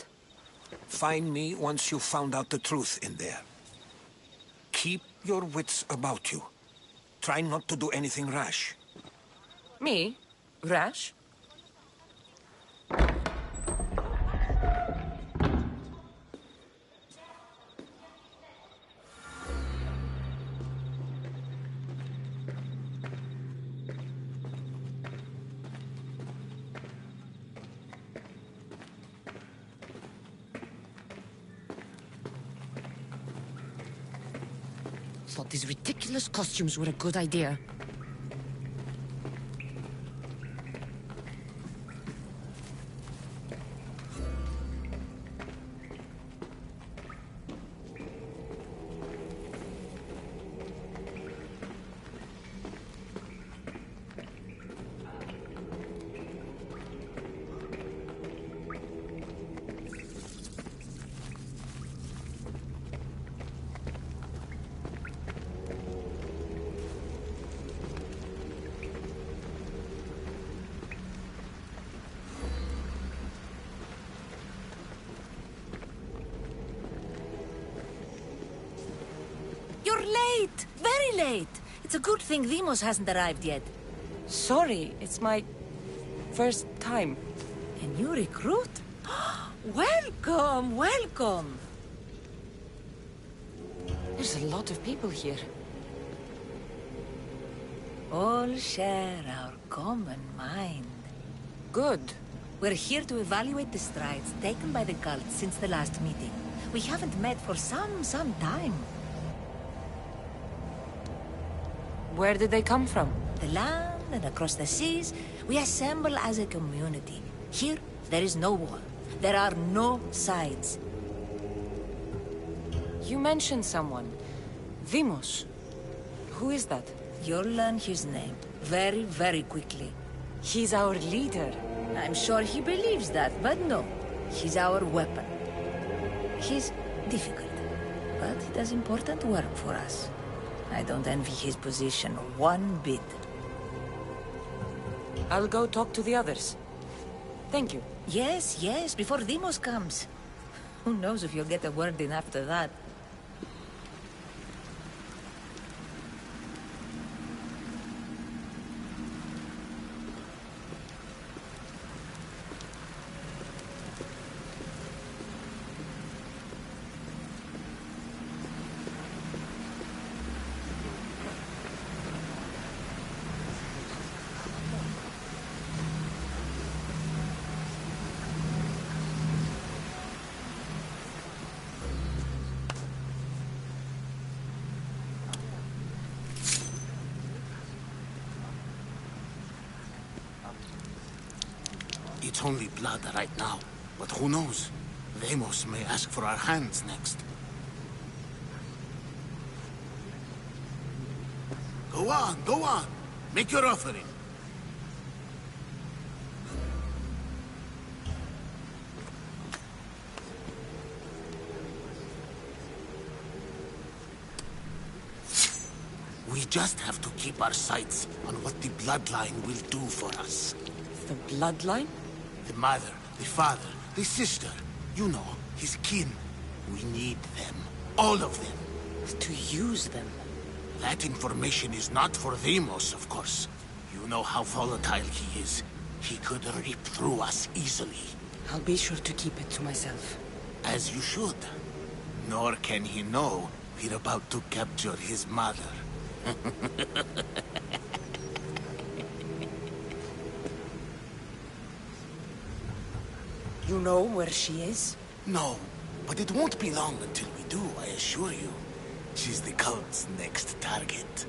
Find me once you've found out the truth in there. Keep your wits about you. Try not to do anything rash. Me? Rash? Thought these ridiculous costumes were a good idea. You're late! Very late! It's a good thing Demos hasn't arrived yet. Sorry, it's my first time. A new recruit? Welcome, welcome! There's a lot of people here. All share our common mind. Good. We're here to evaluate the strides taken by the cult since the last meeting. We haven't met for some time. Where did they come from? The land and across the seas, we assemble as a community. Here, there is no war. There are no sides. You mentioned someone. Demos. Who is that? You'll learn his name very, very quickly. He's our leader. I'm sure he believes that, but no. He's our weapon. He's difficult, but he does important work for us. I don't envy his position one bit. I'll go talk to the others. Thank you. Yes, yes, before Demos comes. Who knows if you'll get a word in after that. It's only blood right now, but who knows? Deimos may ask for our hands next. Go on, go on. Make your offering. We just have to keep our sights on what the bloodline will do for us. The bloodline? The mother, the father, the sister. You know, his kin. We need them. All of them. To use them? That information is not for Deimos, of course. You know how volatile he is. He could rip through us easily. I'll be sure to keep it to myself. As you should. Nor can he know we're about to capture his mother. You know where she is? No, but it won't be long until we do, I assure you. She's the cult's next target.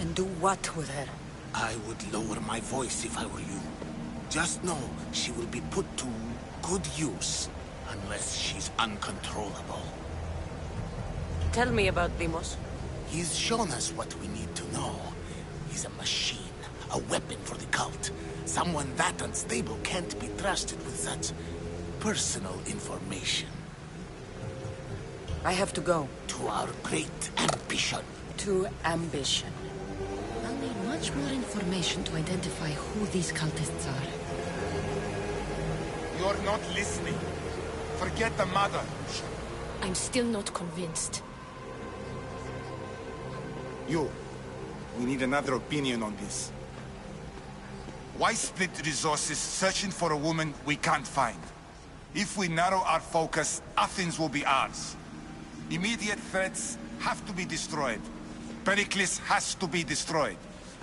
And do what with her? I would lower my voice if I were you. Just know she will be put to good use, unless she's uncontrollable. Tell me about Deimos. He's shown us what we need to know. He's a machine, a weapon for the cult. Someone that unstable can't be trusted with such personal information. I have to go. To our great ambition. To ambition. I'll need much more information to identify who these cultists are. You're not listening. Forget the mother. I'm still not convinced. You. We need another opinion on this. Why split resources searching for a woman we can't find? If we narrow our focus, Athens will be ours. Immediate threats have to be destroyed. Pericles has to be destroyed.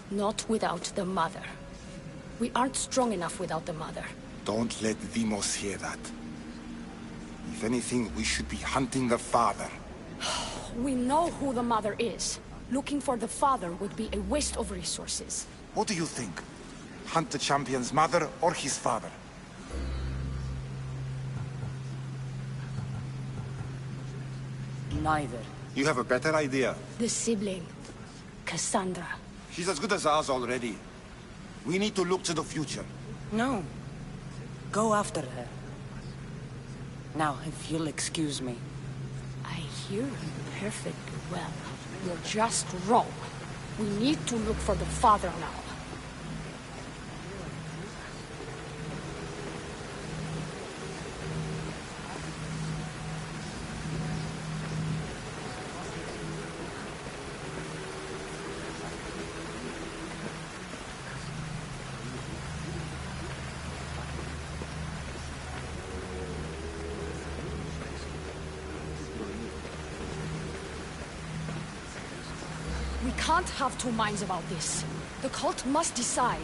Not without the mother. We aren't strong enough without the mother. Don't let Deimos hear that. If anything, we should be hunting the father. We know who the mother is. Looking for the father would be a waste of resources. What do you think? Hunt the champion's mother or his father? Neither. You have a better idea. The sibling, Cassandra. She's as good as ours already. We need to look to the future. No. Go after her. Now, if you'll excuse me. I hear you perfectly well. You're just wrong. We need to look for the father now. We can't have two minds about this. The cult must decide.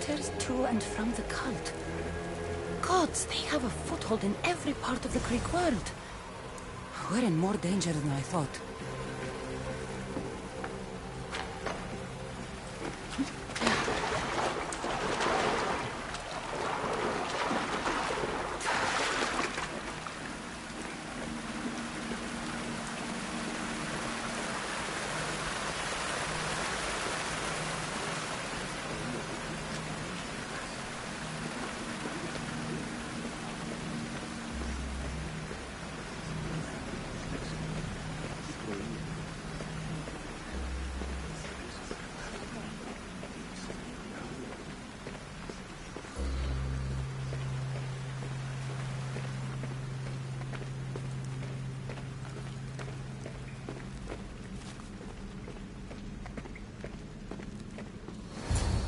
traitors to and from the cult. Gods, they have a foothold in every part of the Greek world. We're in more danger than I thought.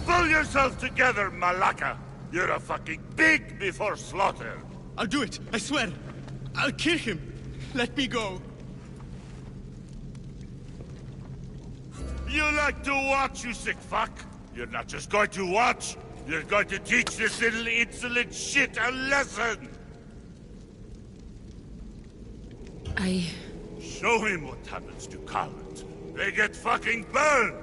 Pull yourself together, Malaka! You're a fucking pig before slaughter! I'll do it, I swear! I'll kill him! Let me go! You like to watch, you sick fuck? You're not just going to watch, you're going to teach this little insolent shit a lesson! Show him what happens to cowards. They get fucking burned!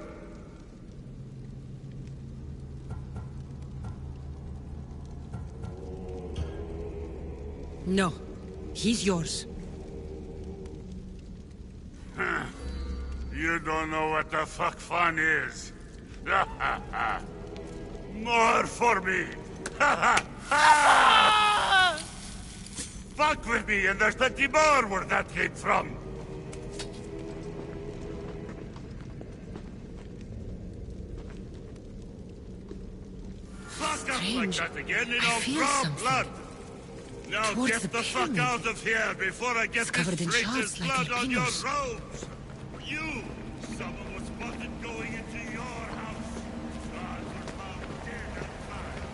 No. He's yours. You don't know what the fuck fun is. More for me! Fuck with me and there's plenty more where that came from! Fuck up like that again and I'll draw blood! Now get the fuck out of here before I get this traitor's blood on your robes! You! Someone was spotted going into your house! God, you're found dead outside!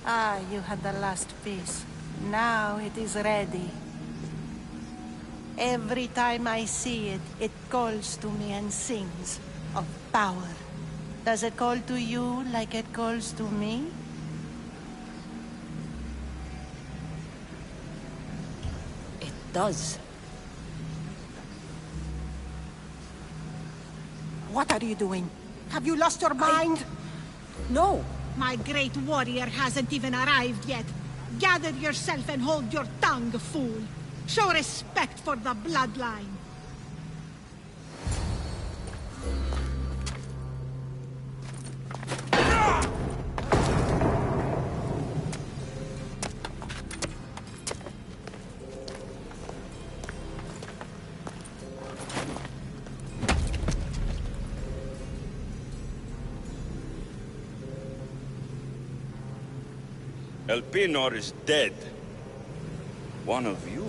Ah, you had the last piece. Now it is ready. Every time I see it, it calls to me and sings of power. Does it call to you like it calls to me? It does. What are you doing? Have you lost your mind? No. My great warrior hasn't even arrived yet. Gather yourself and hold your tongue, fool. Show respect for the bloodline. Elpinor is dead. One of you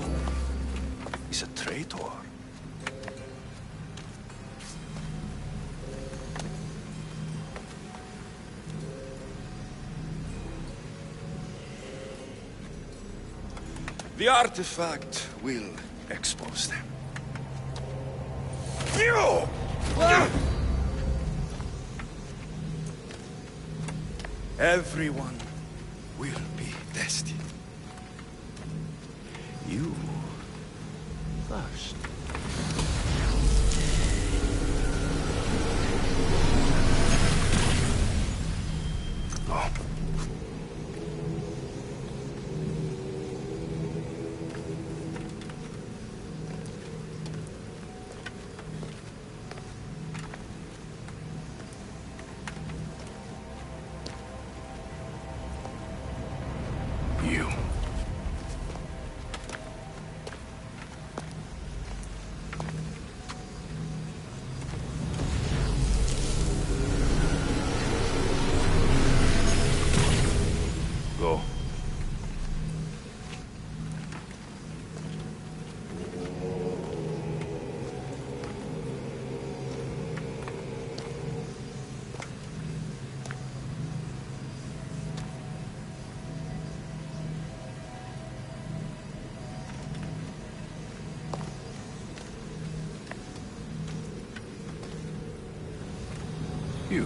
is a traitor. The artifact will expose them. You! Everyone will be tested. You first. Oh. You.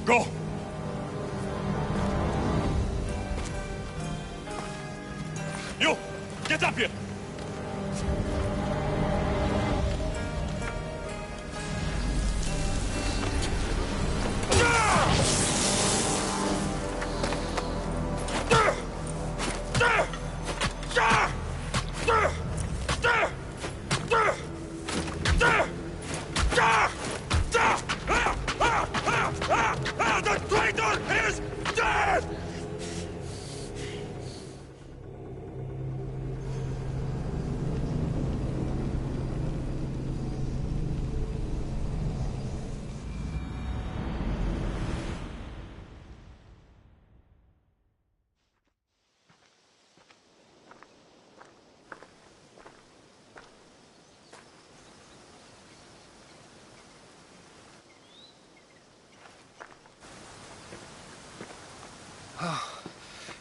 Go! You! Get up here! The traitor is dead! Oh,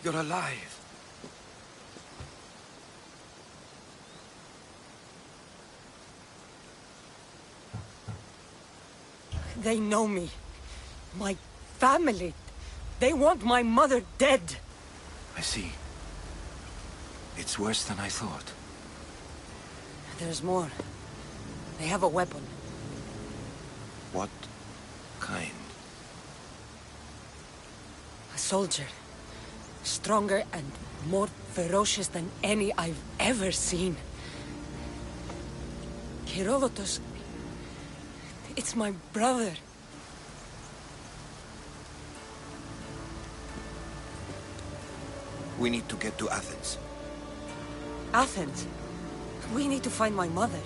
you're alive. They know me. My family. They want my mother dead. I see. It's worse than I thought. There's more. They have a weapon. What kind? A soldier. Stronger and more ferocious than any I've ever seen. Herodotus. It's my brother. We need to get to Athens. Athens? We need to find my mother.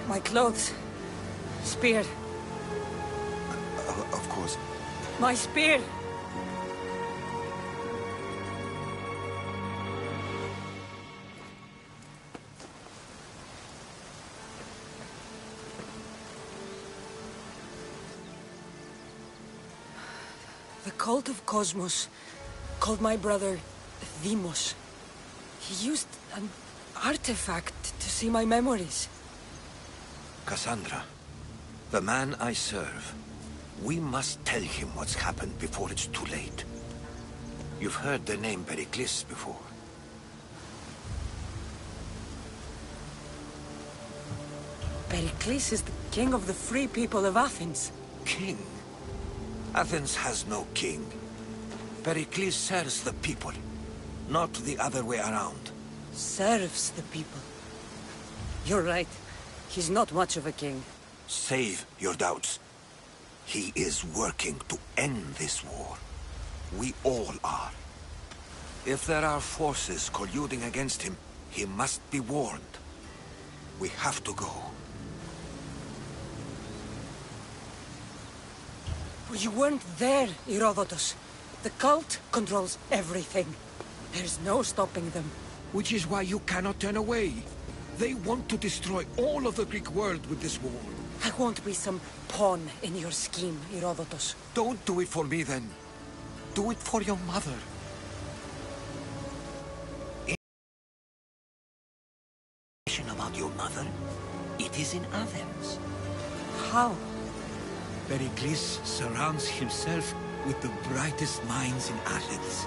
My clothes. Spear. Of course. My spear! The cult of Cosmos called my brother Deimos. He used an artifact to see my memories. Cassandra, the man I serve. We must tell him what's happened before it's too late. You've heard the name Pericles before. Pericles is the king of the free people of Athens. King? Athens has no king. Pericles serves the people, not the other way around. Serves the people. You're right. He's not much of a king. Save your doubts. He is working to end this war. We all are. If there are forces colluding against him, he must be warned. We have to go. You weren't there, Herodotus. The cult controls everything. There's no stopping them. Which is why you cannot turn away. They want to destroy all of the Greek world with this war. I won't be some pawn in your scheme, Herodotus. Don't do it for me, then. Do it for your mother. About your mother? It is in Athens. How? Pericles surrounds himself with the brightest minds in Athens.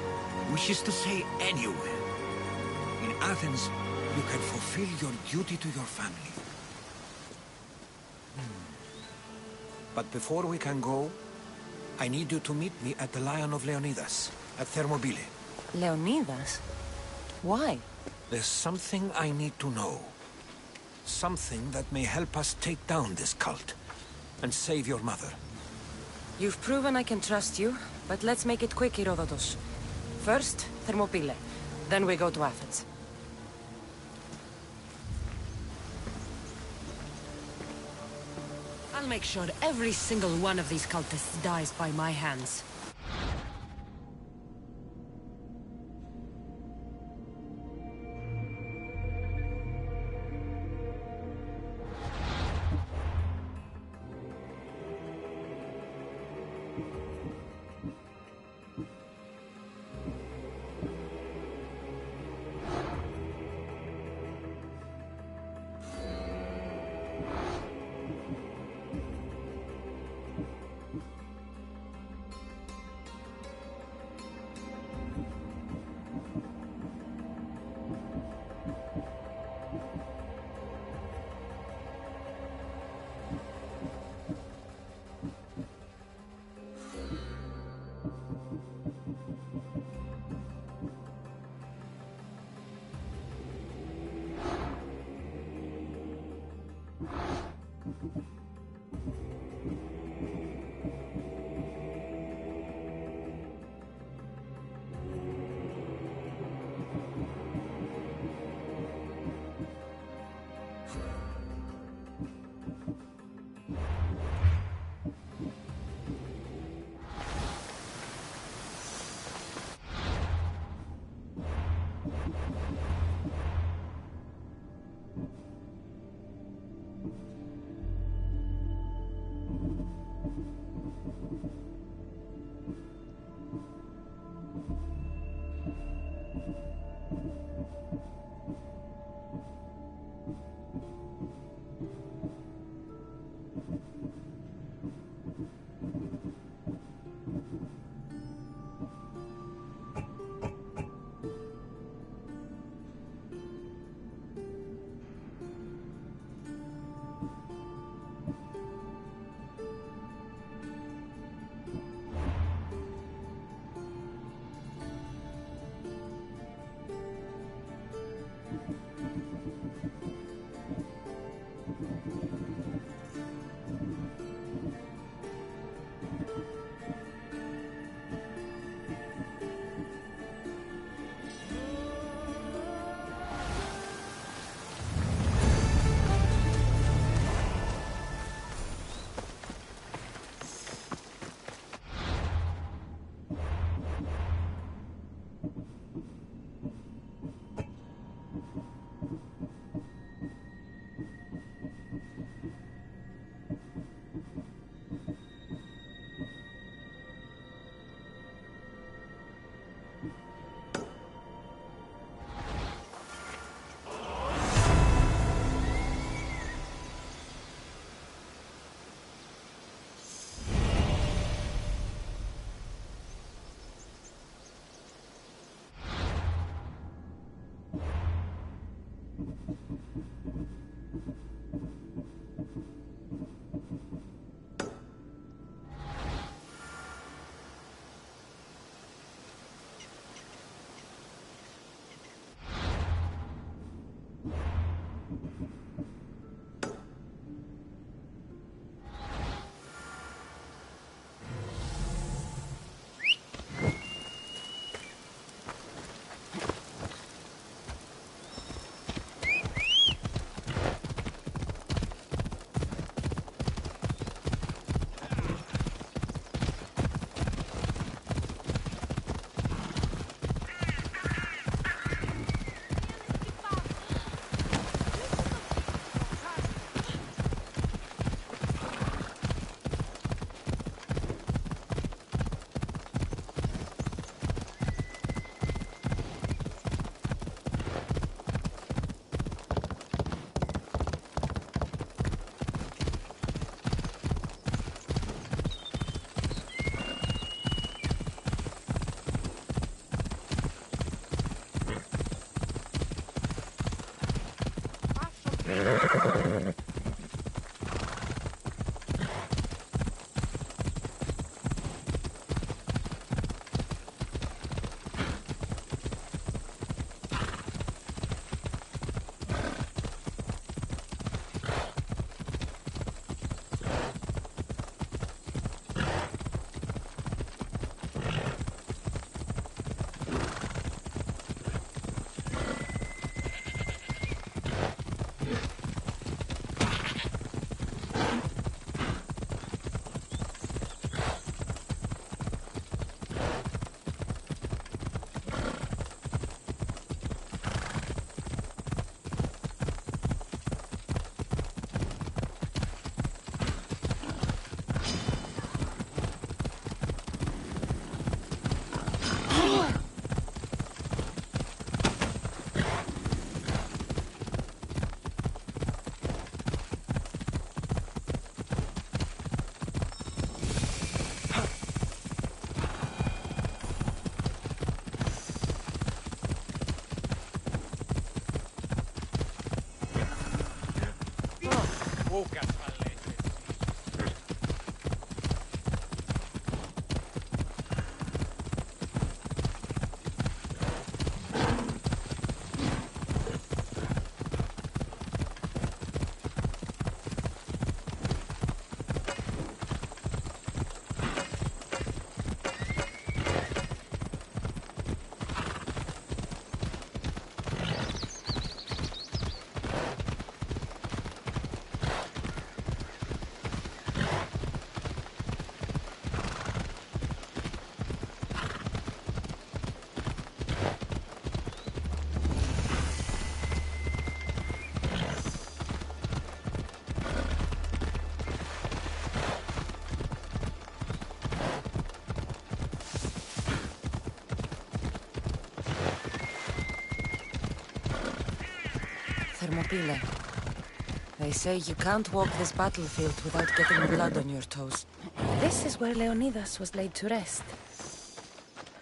Which is to say, anywhere. In Athens, you can fulfill your duty to your family. But before we can go, I need you to meet me at the Lion of Leonidas, at Thermopylae. Leonidas? Why? There's something I need to know. Something that may help us take down this cult and save your mother. You've proven I can trust you, but let's make it quick, Herodotus. First, Thermopylae. Then we go to Athens. I'll make sure every single one of these cultists dies by my hands. Thermopylae. They say you can't walk this battlefield without getting blood on your toes. This is where Leonidas was laid to rest.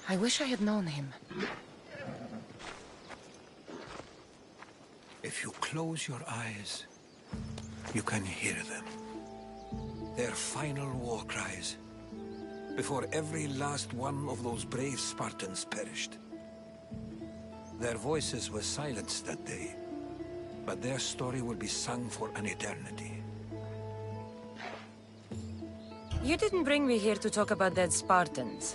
I wish I had known him. If you close your eyes, you can hear them. Their final war cries, before every last one of those brave Spartans perished. Their voices were silenced that day, but their story will be sung for an eternity. You didn't bring me here to talk about dead Spartans.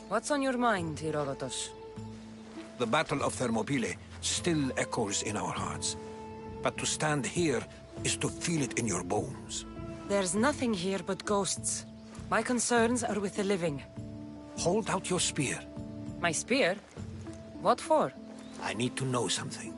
What's on your mind, Herodotus? The Battle of Thermopylae still echoes in our hearts. But to stand here is to feel it in your bones. There's nothing here but ghosts. My concerns are with the living. Hold out your spear. My spear? What for? I need to know something.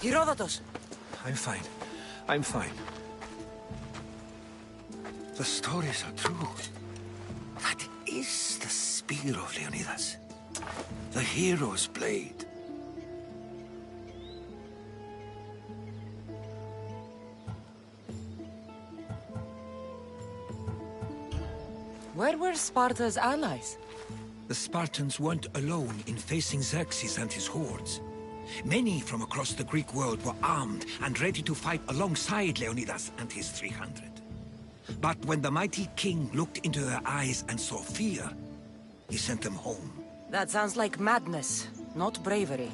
Herodotus! I'm fine. I'm fine. The stories are true. That is the spear of Leonidas. The hero's blade. Where were Sparta's allies? The Spartans weren't alone in facing Xerxes and his hordes. Many from across the Greek world were armed and ready to fight alongside Leonidas and his 300. But when the mighty king looked into their eyes and saw fear, he sent them home. That sounds like madness, not bravery.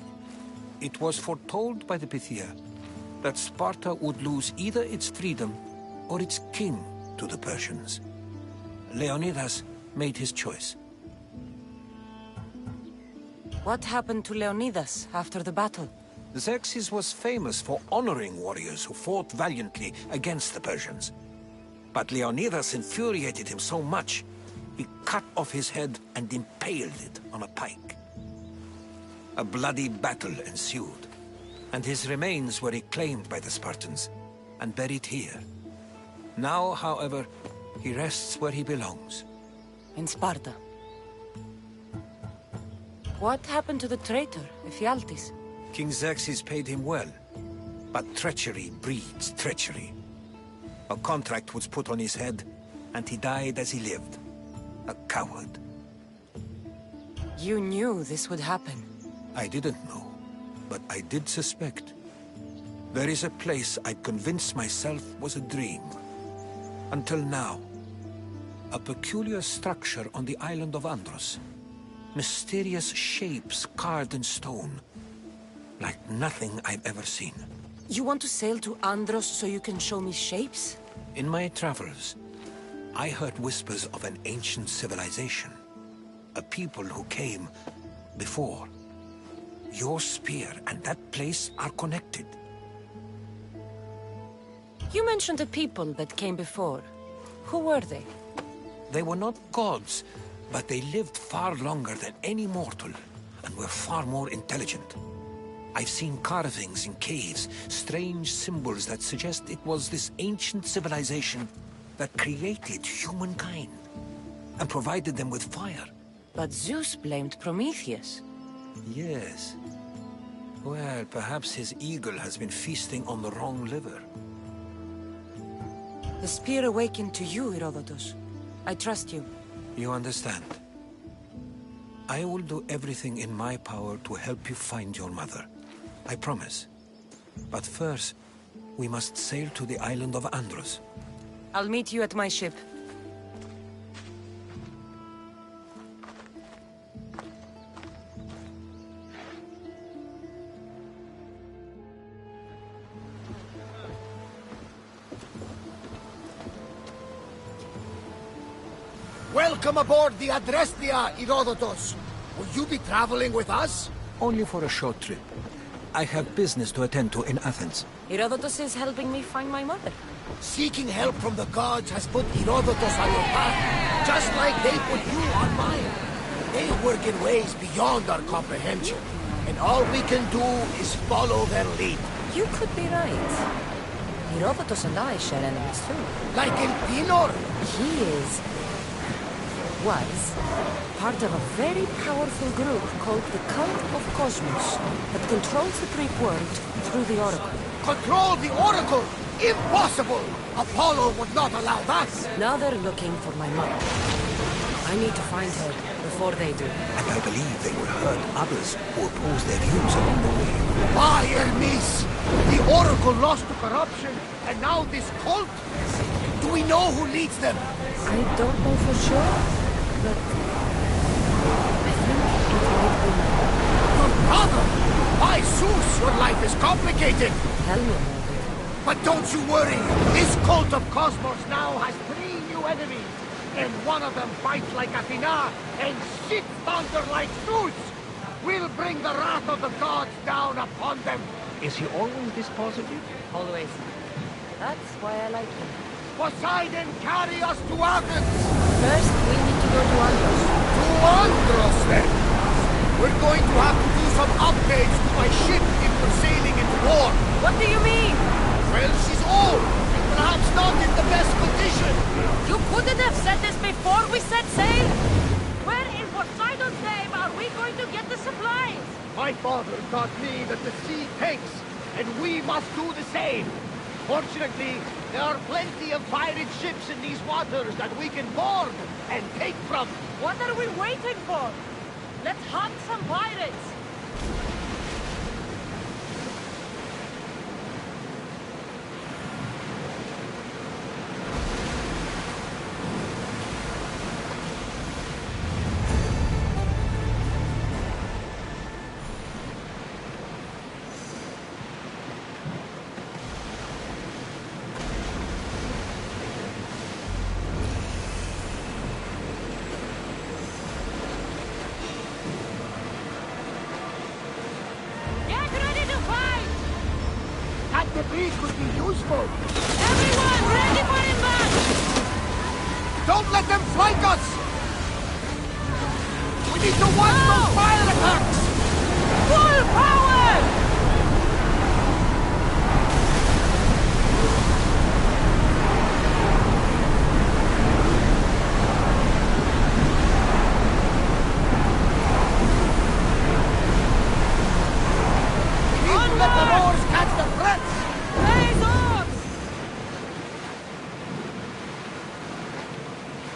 It was foretold by the Pythia that Sparta would lose either its freedom or its king to the Persians. Leonidas made his choice. What happened to Leonidas after the battle? Xerxes was famous for honoring warriors who fought valiantly against the Persians. But Leonidas infuriated him so much, he cut off his head and impaled it on a pike. A bloody battle ensued, and his remains were reclaimed by the Spartans and buried here. Now, however, he rests where he belongs. In Sparta. What happened to the traitor, Ephialtes? King Xerxes paid him well, but treachery breeds treachery. A contract was put on his head, and he died as he lived. A coward. You knew this would happen. I didn't know, but I did suspect. There is a place I convinced myself was a dream. Until now. A peculiar structure on the island of Andros. Mysterious shapes carved in stone. Like nothing I've ever seen. You want to sail to Andros so you can show me shapes? In my travels, I heard whispers of an ancient civilization. A people who came before. Your spear and that place are connected. You mentioned a people that came before. Who were they? They were not gods, but they lived far longer than any mortal, and were far more intelligent. I've seen carvings in caves, strange symbols that suggest it was this ancient civilization that created humankind, and provided them with fire. But Zeus blamed Prometheus. Yes. Well, perhaps his eagle has been feasting on the wrong liver. The spear awakened to you, Herodotus. I trust you. You understand. I will do everything in my power to help you find your mother. I promise. But first, we must sail to the island of Andros. I'll meet you at my ship. Welcome aboard the Adrestia, Herodotus. Will you be traveling with us? Only for a short trip. I have business to attend to in Athens. Herodotus is helping me find my mother. Seeking help from the gods has put Herodotus on your path, just like they put you on mine. They work in ways beyond our comprehension, and all we can do is follow their lead. You could be right. Herodotus and I share enemies too. Like in Pinor? He was part of a very powerful group called the Cult of Cosmos that controls the Greek world through the Oracle. Control the Oracle? Impossible! Apollo would not allow that! Now they're looking for my mother. I need to find her before they do. And I believe they will hurt others who oppose their views along the way. By Hermes! The Oracle lost to corruption, and now this cult? Do we know who leads them? I don't know for sure, but I think it might be my mother. Your brother? By Zeus, your life is complicated! Tell me about it. But don't you worry! This cult of Cosmos now has 3 new enemies, and one of them fights like Athena and shits thunder like Zeus! We'll bring the wrath of the gods down upon them! Is he always this positive? Always. That's why I like him. Poseidon, carry us to Athens! First, we need to go to Andros. To Andros, then! We're going to have to do some upgrades to my ship if we're sailing into war. What do you mean? Well, she's old, and perhaps not in the best condition. You couldn't have said this before we set sail? Where in Poseidon's name are we going to get the supplies? My father taught me that the sea takes, and we must do the same. Fortunately, there are plenty of pirate ships in these waters that we can board and take from. What are we waiting for? Let's hunt some pirates! That debris could be useful. Everyone, ready for impact! Don't let them flank us! We need to watch those fire attacks! Full power! Let the Moors catch the threats! Raise oars!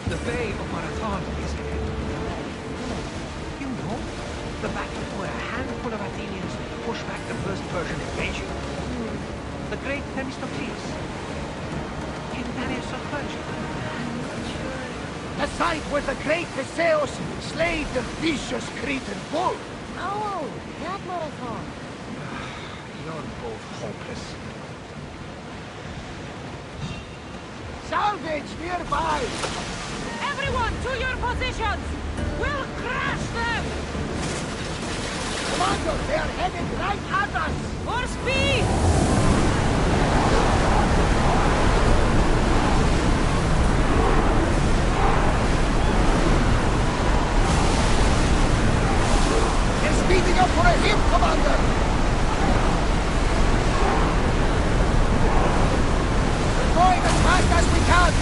The Bay of Marathon is ahead. You know, the battle where a handful of Athenians pushed back the first Persian invasion. The great Themistocles. King Darius of Persia. The site where the great Theseus slayed the vicious Cretan bull. Oh, that Marathon. You're both hopeless. Salvage nearby! Everyone, to your positions! We'll crush them! Commander, they're headed right at us! For speed! They're speeding up for a hit, Commander! Going as fast as we can!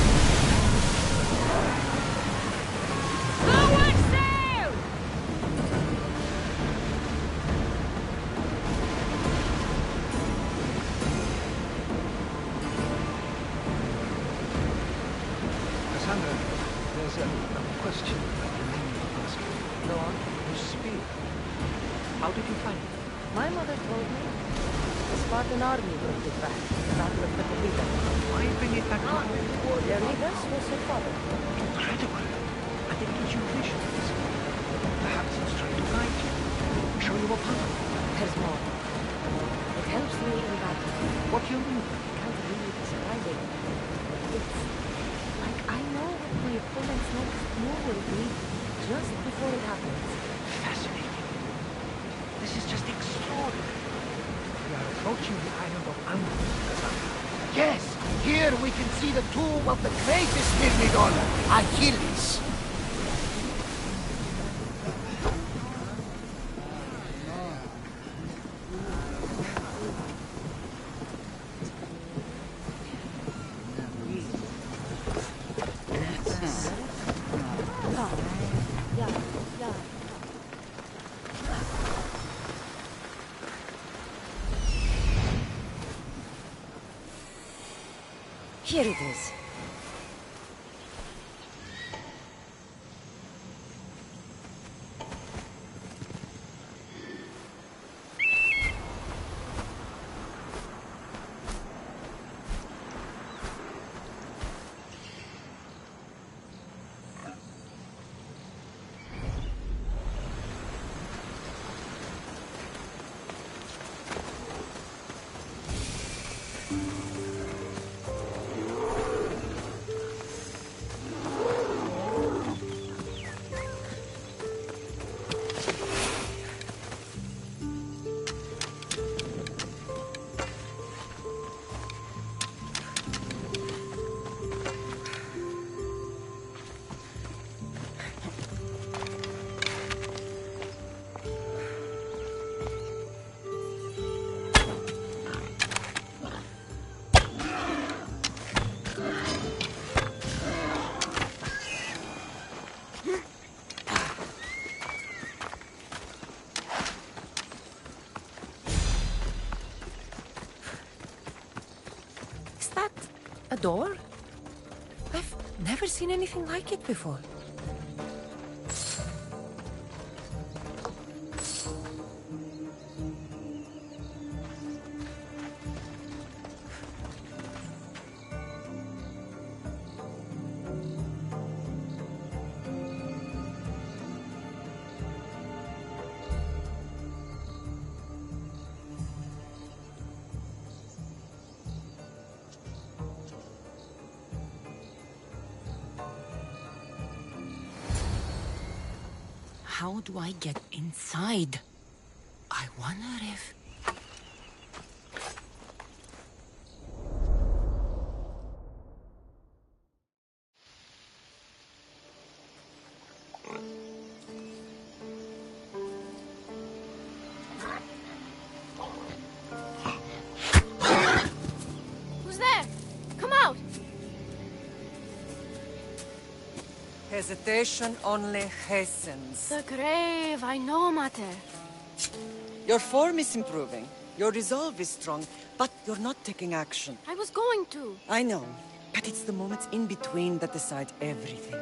Forward sail! Cassandra, there's a question I've been meaning to ask you. Go on. Your spear. How did you find it? My mother told me. The Spartan army brought it back. The Battle of Thermopylae. Why bring it back to home? Their leaders was her father. Incredible. And it gives you visions. Perhaps it's trying to guide you. Show you a path. There's more. It helps me in battle. What do you mean? I can't really describe it. It's like I know what my opponent's next move will be just before it happens. Fascinating. This is just extraordinary. We are approaching the island of Andros, Cassandra. Yes, here we can see the tomb of the greatest Myrmidon, Achilles. Here it is. A door? I've never seen anything like it before. How do I get inside? I wonder if... Hesitation only hastens. The grave, I know, Mater. Your form is improving. Your resolve is strong, but you're not taking action. I was going to. I know, but it's the moments in between that decide everything.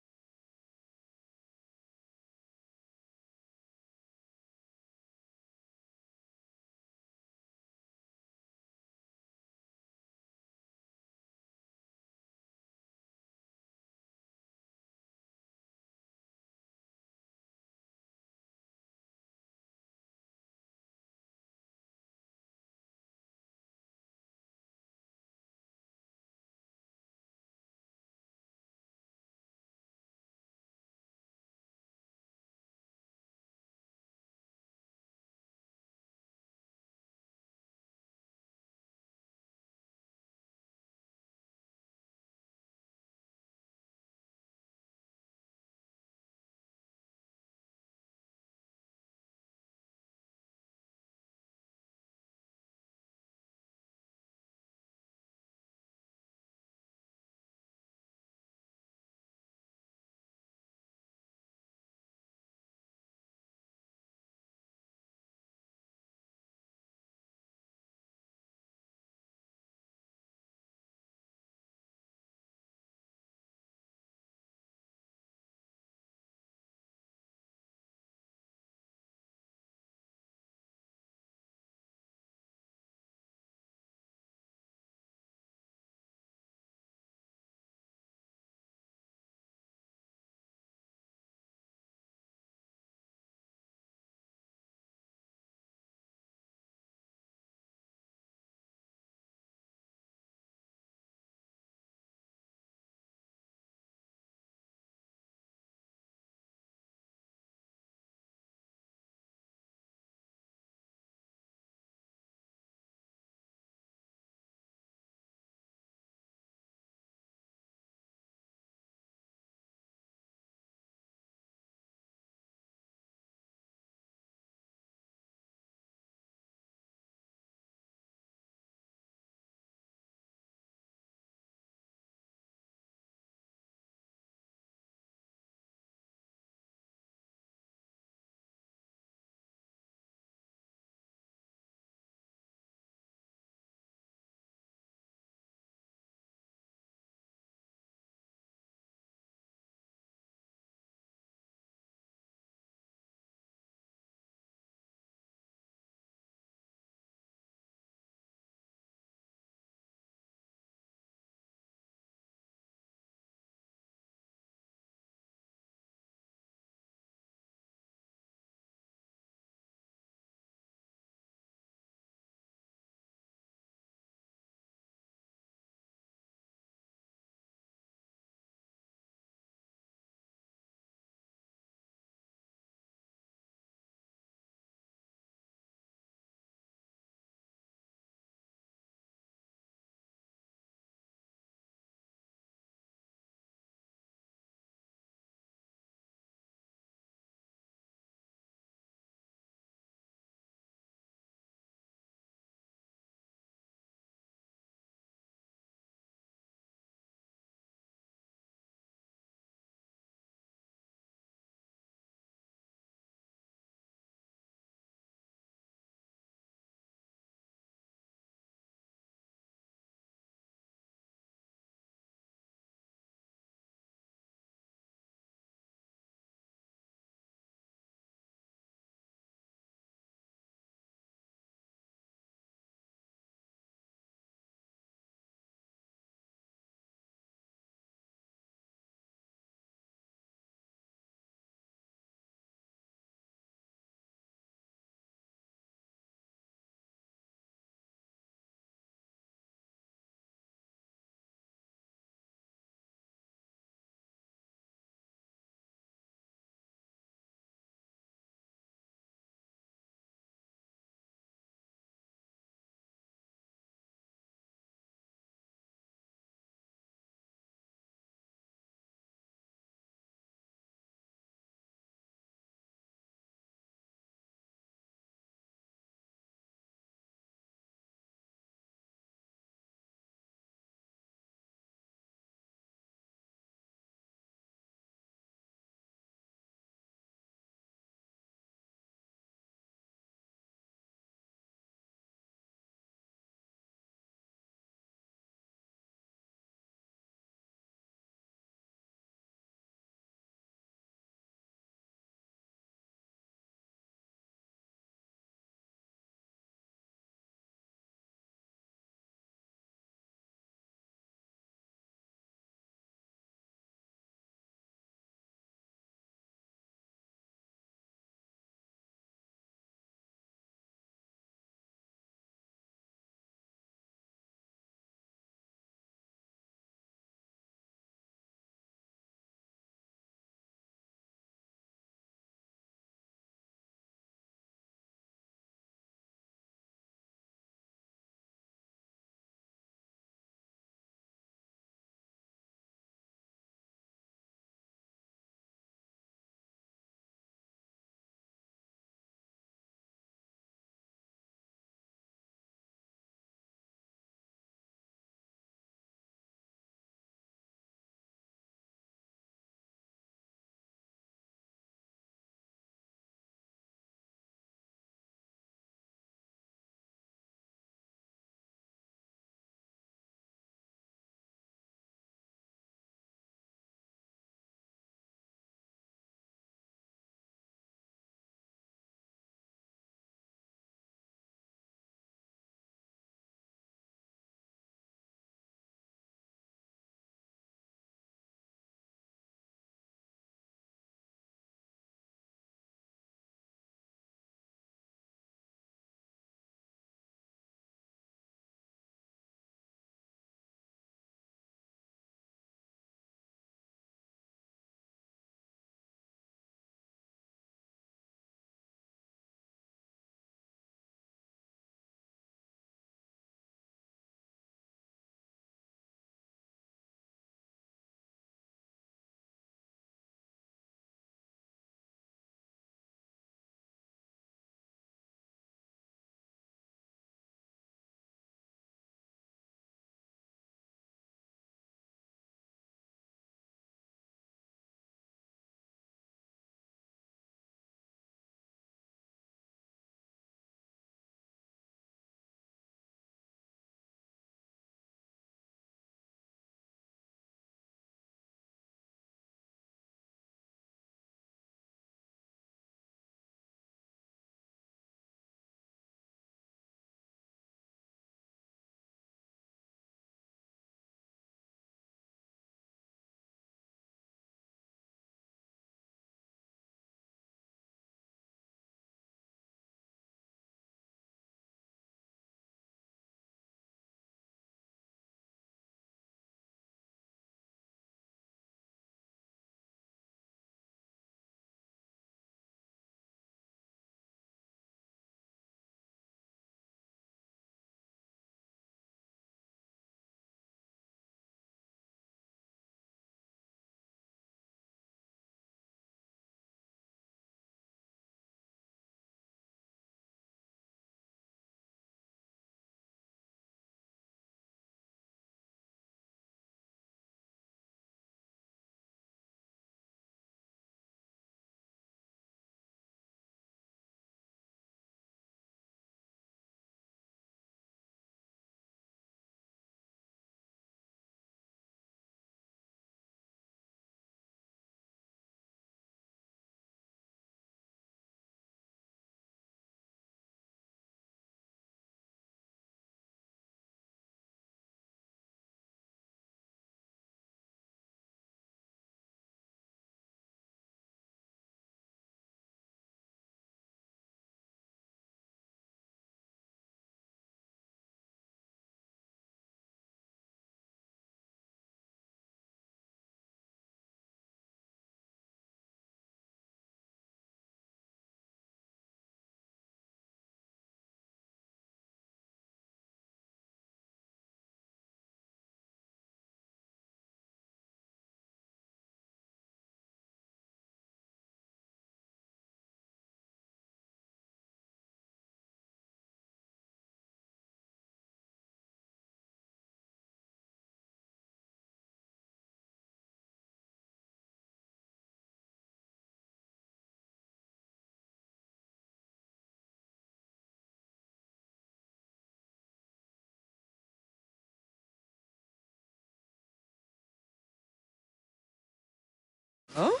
Oh?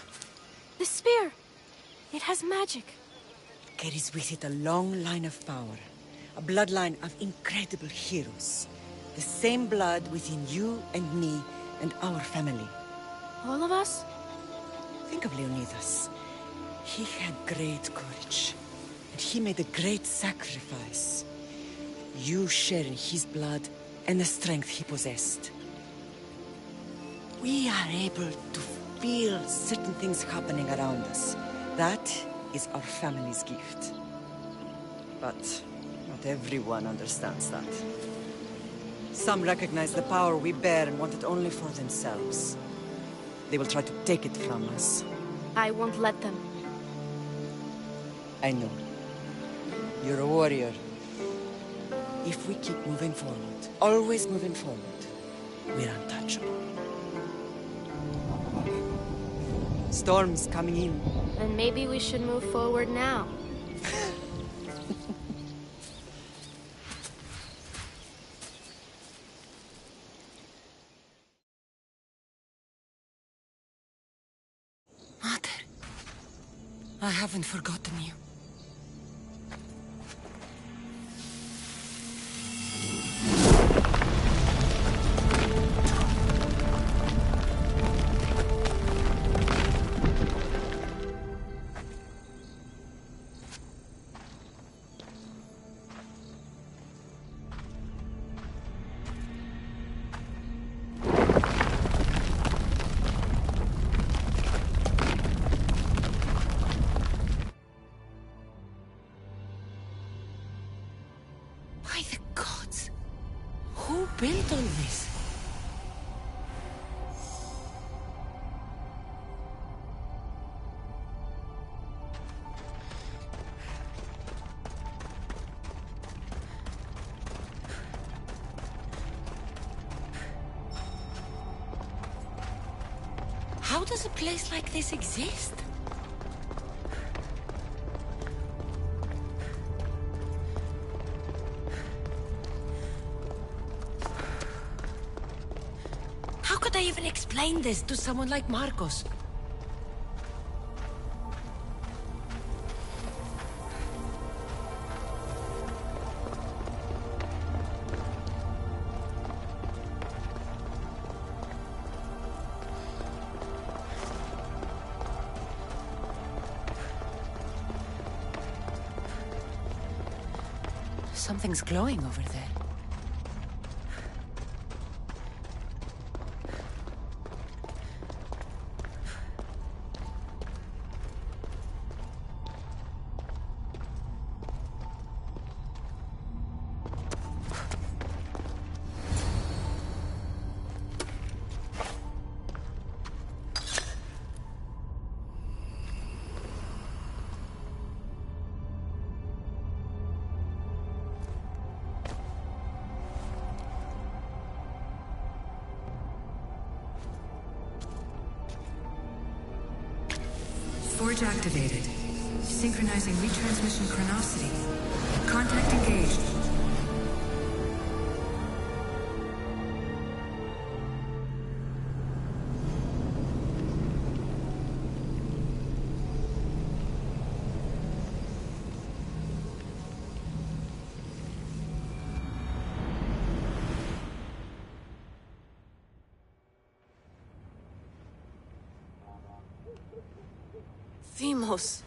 The spear. It has magic. Carries with it a long line of power. A bloodline of incredible heroes. The same blood within you and me and our family. All of us? Think of Leonidas. He had great courage. And he made a great sacrifice. You share in his blood and the strength he possessed. We are able to feel certain things happening around us. That is our family's gift. But not everyone understands that. Some recognize the power we bear and want it only for themselves. They will try to take it from us. I won't let them. I know. You're a warrior. If we keep moving forward, always moving forward, we're untouchable. Storm's coming in. Then maybe we should move forward now. Mother, I haven't forgotten you. By the gods! Who built all this? How does a place like this exist? How could I even explain this to someone like Marcos? Something's glowing over there. Forge activated. Synchronizing retransmission chronicity. Contact engaged. Themos.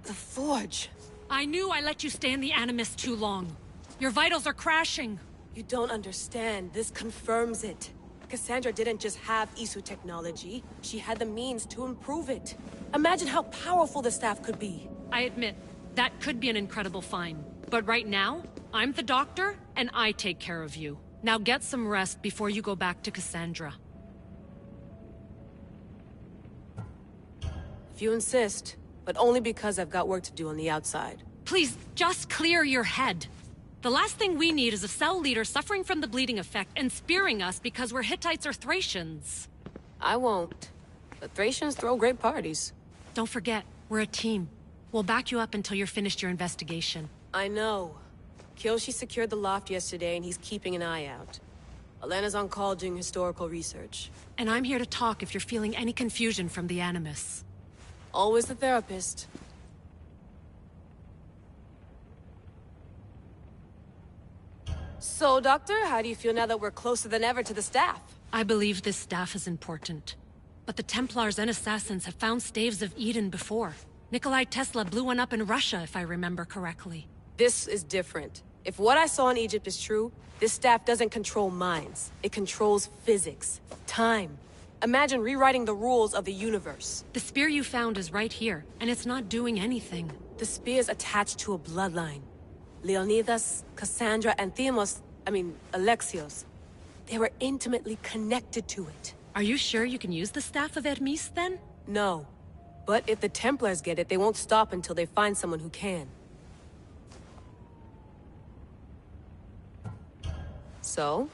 The Forge. I knew I let you stay in the Animus too long. Your vitals are crashing. You don't understand. This confirms it. Cassandra didn't just have Isu technology. She had the means to improve it. Imagine how powerful the staff could be. I admit, that could be an incredible find. But right now, I'm the doctor, and I take care of you. Now get some rest before you go back to Cassandra. If you insist, but only because I've got work to do on the outside. Please, just clear your head. The last thing we need is a cell leader suffering from the bleeding effect and spearing us because we're Hittites or Thracians. I won't. But Thracians throw great parties. Don't forget, we're a team. We'll back you up until you're finished your investigation. I know. Kiyoshi secured the loft yesterday and he's keeping an eye out. Elena's on call doing historical research. And I'm here to talk if you're feeling any confusion from the Animus. Always the therapist. So, Doctor, how do you feel now that we're closer than ever to the staff? I believe this staff is important. But the Templars and Assassins have found staves of Eden before. Nikolai Tesla blew one up in Russia, if I remember correctly. This is different. If what I saw in Egypt is true, this staff doesn't control minds. It controls physics, time. Imagine rewriting the rules of the universe. The spear you found is right here, and it's not doing anything. The spear's attached to a bloodline. Leonidas, Cassandra, and Alexios. They were intimately connected to it. Are you sure you can use the Staff of Hermes, then? No. But if the Templars get it, they won't stop until they find someone who can. So,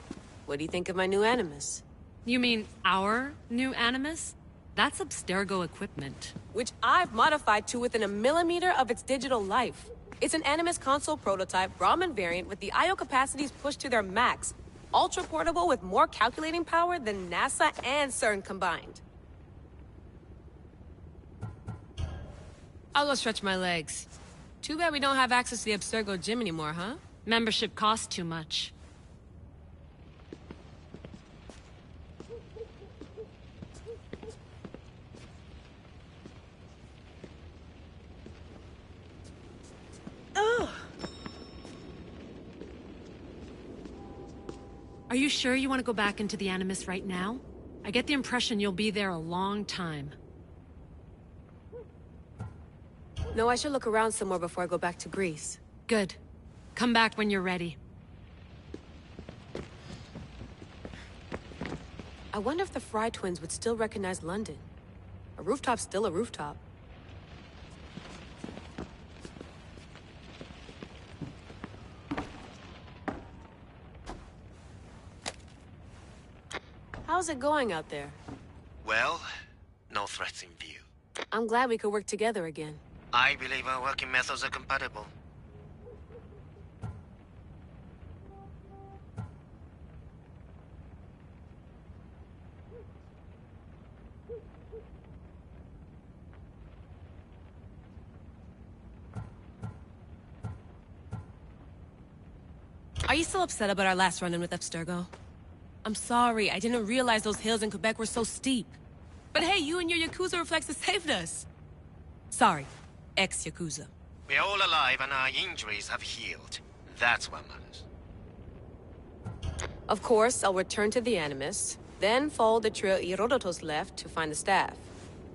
what do you think of my new Animus? You mean our new Animus? That's Abstergo equipment. Which I've modified to within a millimeter of its digital life. It's an Animus console prototype, Brahmin variant with the I/O capacities pushed to their max. Ultra portable with more calculating power than NASA and CERN combined. I'll go stretch my legs. Too bad we don't have access to the Abstergo gym anymore, huh? Membership costs too much. Are you sure you want to go back into the Animus right now? I get the impression you'll be there a long time. No, I should look around some more before I go back to Greece. Good. Come back when you're ready. I wonder if the Fry twins would still recognize London. A rooftop's still a rooftop. How's it going out there? Well, no threats in view. I'm glad we could work together again. I believe our working methods are compatible. Are you still upset about our last run-in with Abstergo? I'm sorry, I didn't realize those hills in Quebec were so steep. But hey, you and your Yakuza reflexes saved us. Sorry, ex-Yakuza. We're all alive and our injuries have healed. That's what matters. Of course, I'll return to the Animus, then follow the trail Herodotus left to find the staff.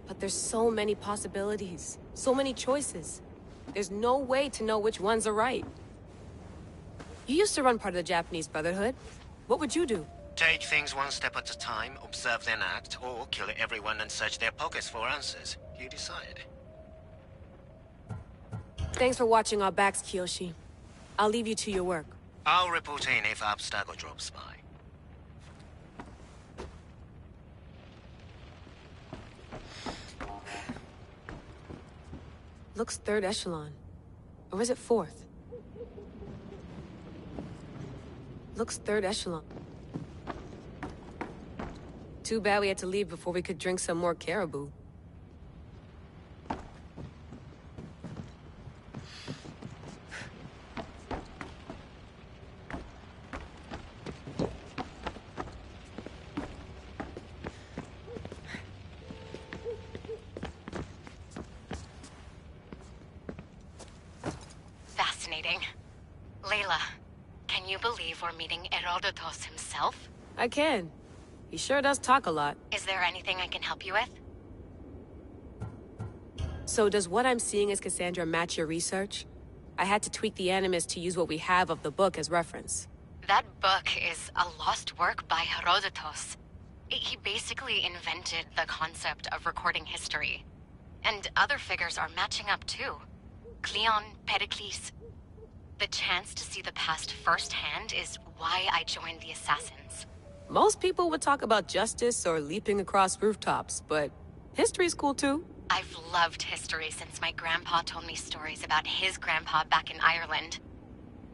But there's so many possibilities, so many choices. There's no way to know which ones are right. You used to run part of the Japanese Brotherhood. What would you do? Take things one step at a time, observe then act, or kill everyone and search their pockets for answers. You decide. Thanks for watching our backs, Kiyoshi. I'll leave you to your work. I'll report in if Abstergo drops by. Looks third echelon. Or is it fourth? Looks third echelon. Too bad we had to leave before we could drink some more caribou. Fascinating. Layla, can you believe we're meeting Herodotus himself? I can. He sure does talk a lot. Is there anything I can help you with? So does what I'm seeing as Cassandra match your research? I had to tweak the Animus to use what we have of the book as reference. That book is a lost work by Herodotus. He basically invented the concept of recording history. And other figures are matching up too. Cleon, Pericles. The chance to see the past firsthand is why I joined the Assassins. Most people would talk about justice or leaping across rooftops, but history's cool too. I've loved history since my grandpa told me stories about his grandpa back in Ireland.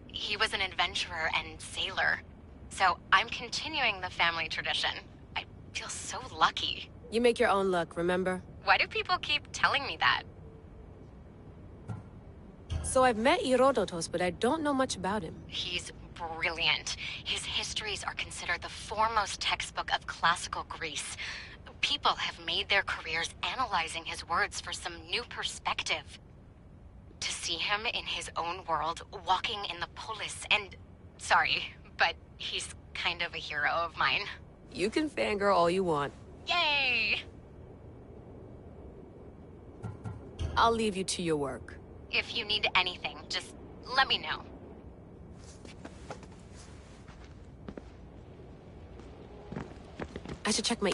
He was an adventurer and sailor. So I'm continuing the family tradition. I feel so lucky. You make your own luck, remember? Why do people keep telling me that? So I've met Herodotus, but I don't know much about him. He's brilliant. His histories are considered the foremost textbook of classical Greece. People have made their careers analyzing his words for some new perspective. To see him in his own world, walking in the polis, and... Sorry, but he's kind of a hero of mine. You can fangirl all you want. Yay! I'll leave you to your work. If you need anything, just let me know. I should check my...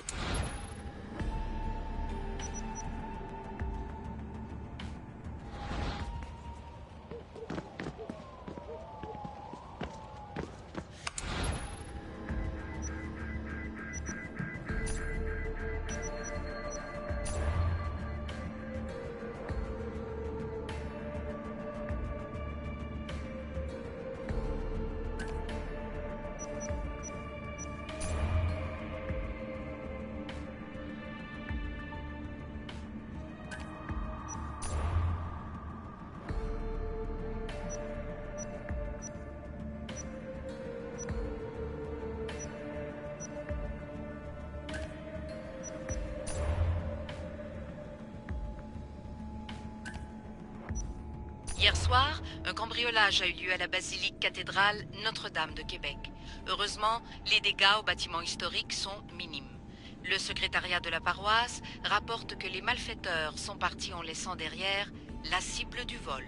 Hier soir, un cambriolage a eu lieu à la basilique cathédrale Notre-Dame de Québec. Heureusement, les dégâts au bâtiment historique sont minimes. Le secrétariat de la paroisse rapporte que les malfaiteurs sont partis en laissant derrière la cible du vol.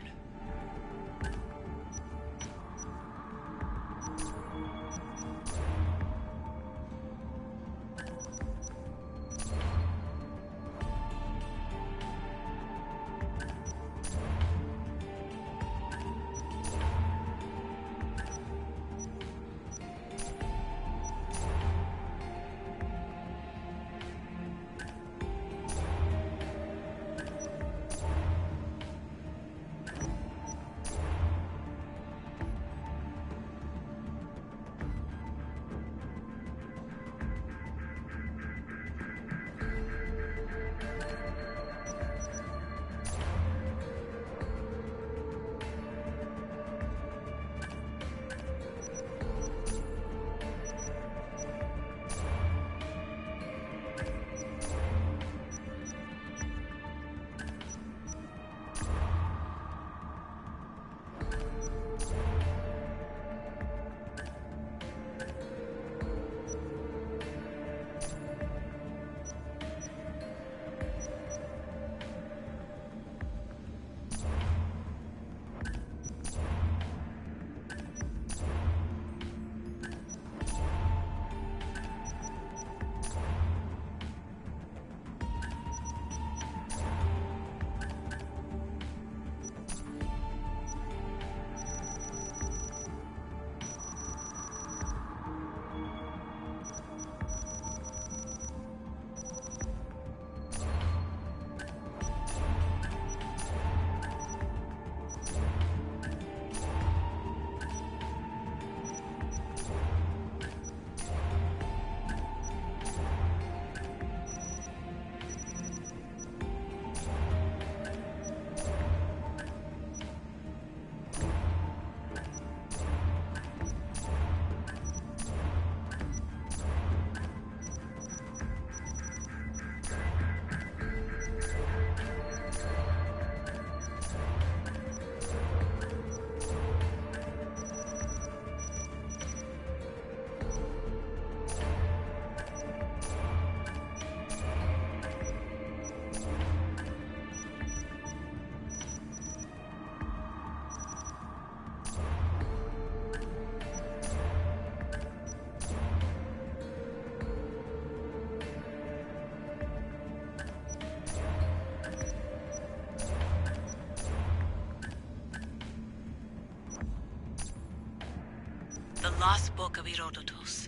The lost book of Herodotus.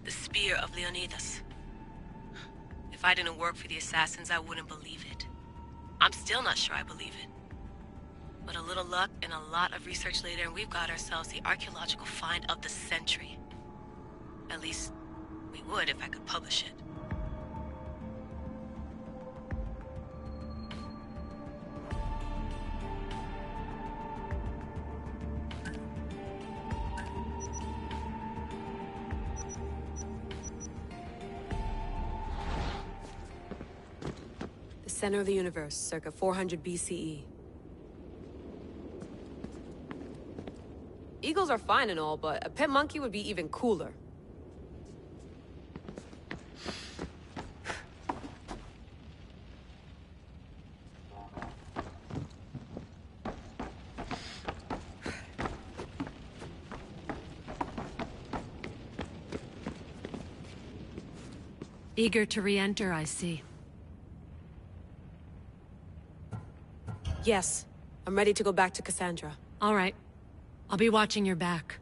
The spear of Leonidas. If I didn't work for the assassins, I wouldn't believe it. I'm still not sure I believe it. But a little luck and a lot of research later, and we've got ourselves the archaeological find of the century. At least, we would if I could publish it. The center of the universe, circa 400 BCE. Eagles are fine and all, but a pet monkey would be even cooler. Eager to re-enter, I see. Yes. I'm ready to go back to Cassandra. All right. I'll be watching your back.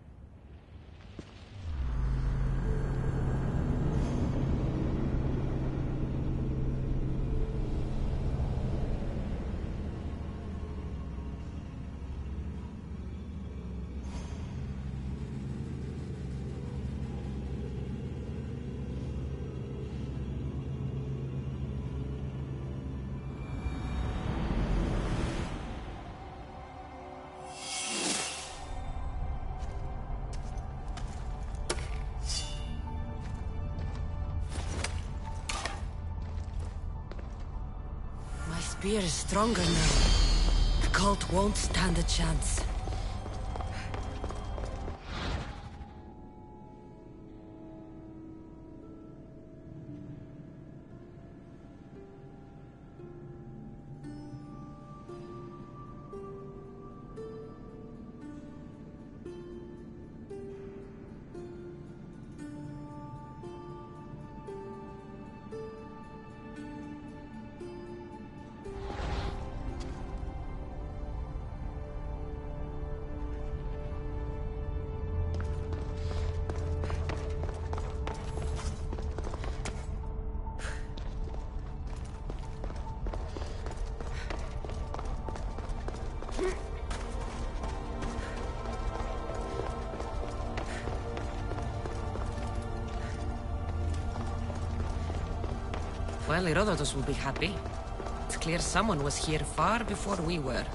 My spear is stronger now. The cult won't stand a chance. Well, Herodotus will be happy. It's clear someone was here far before we were.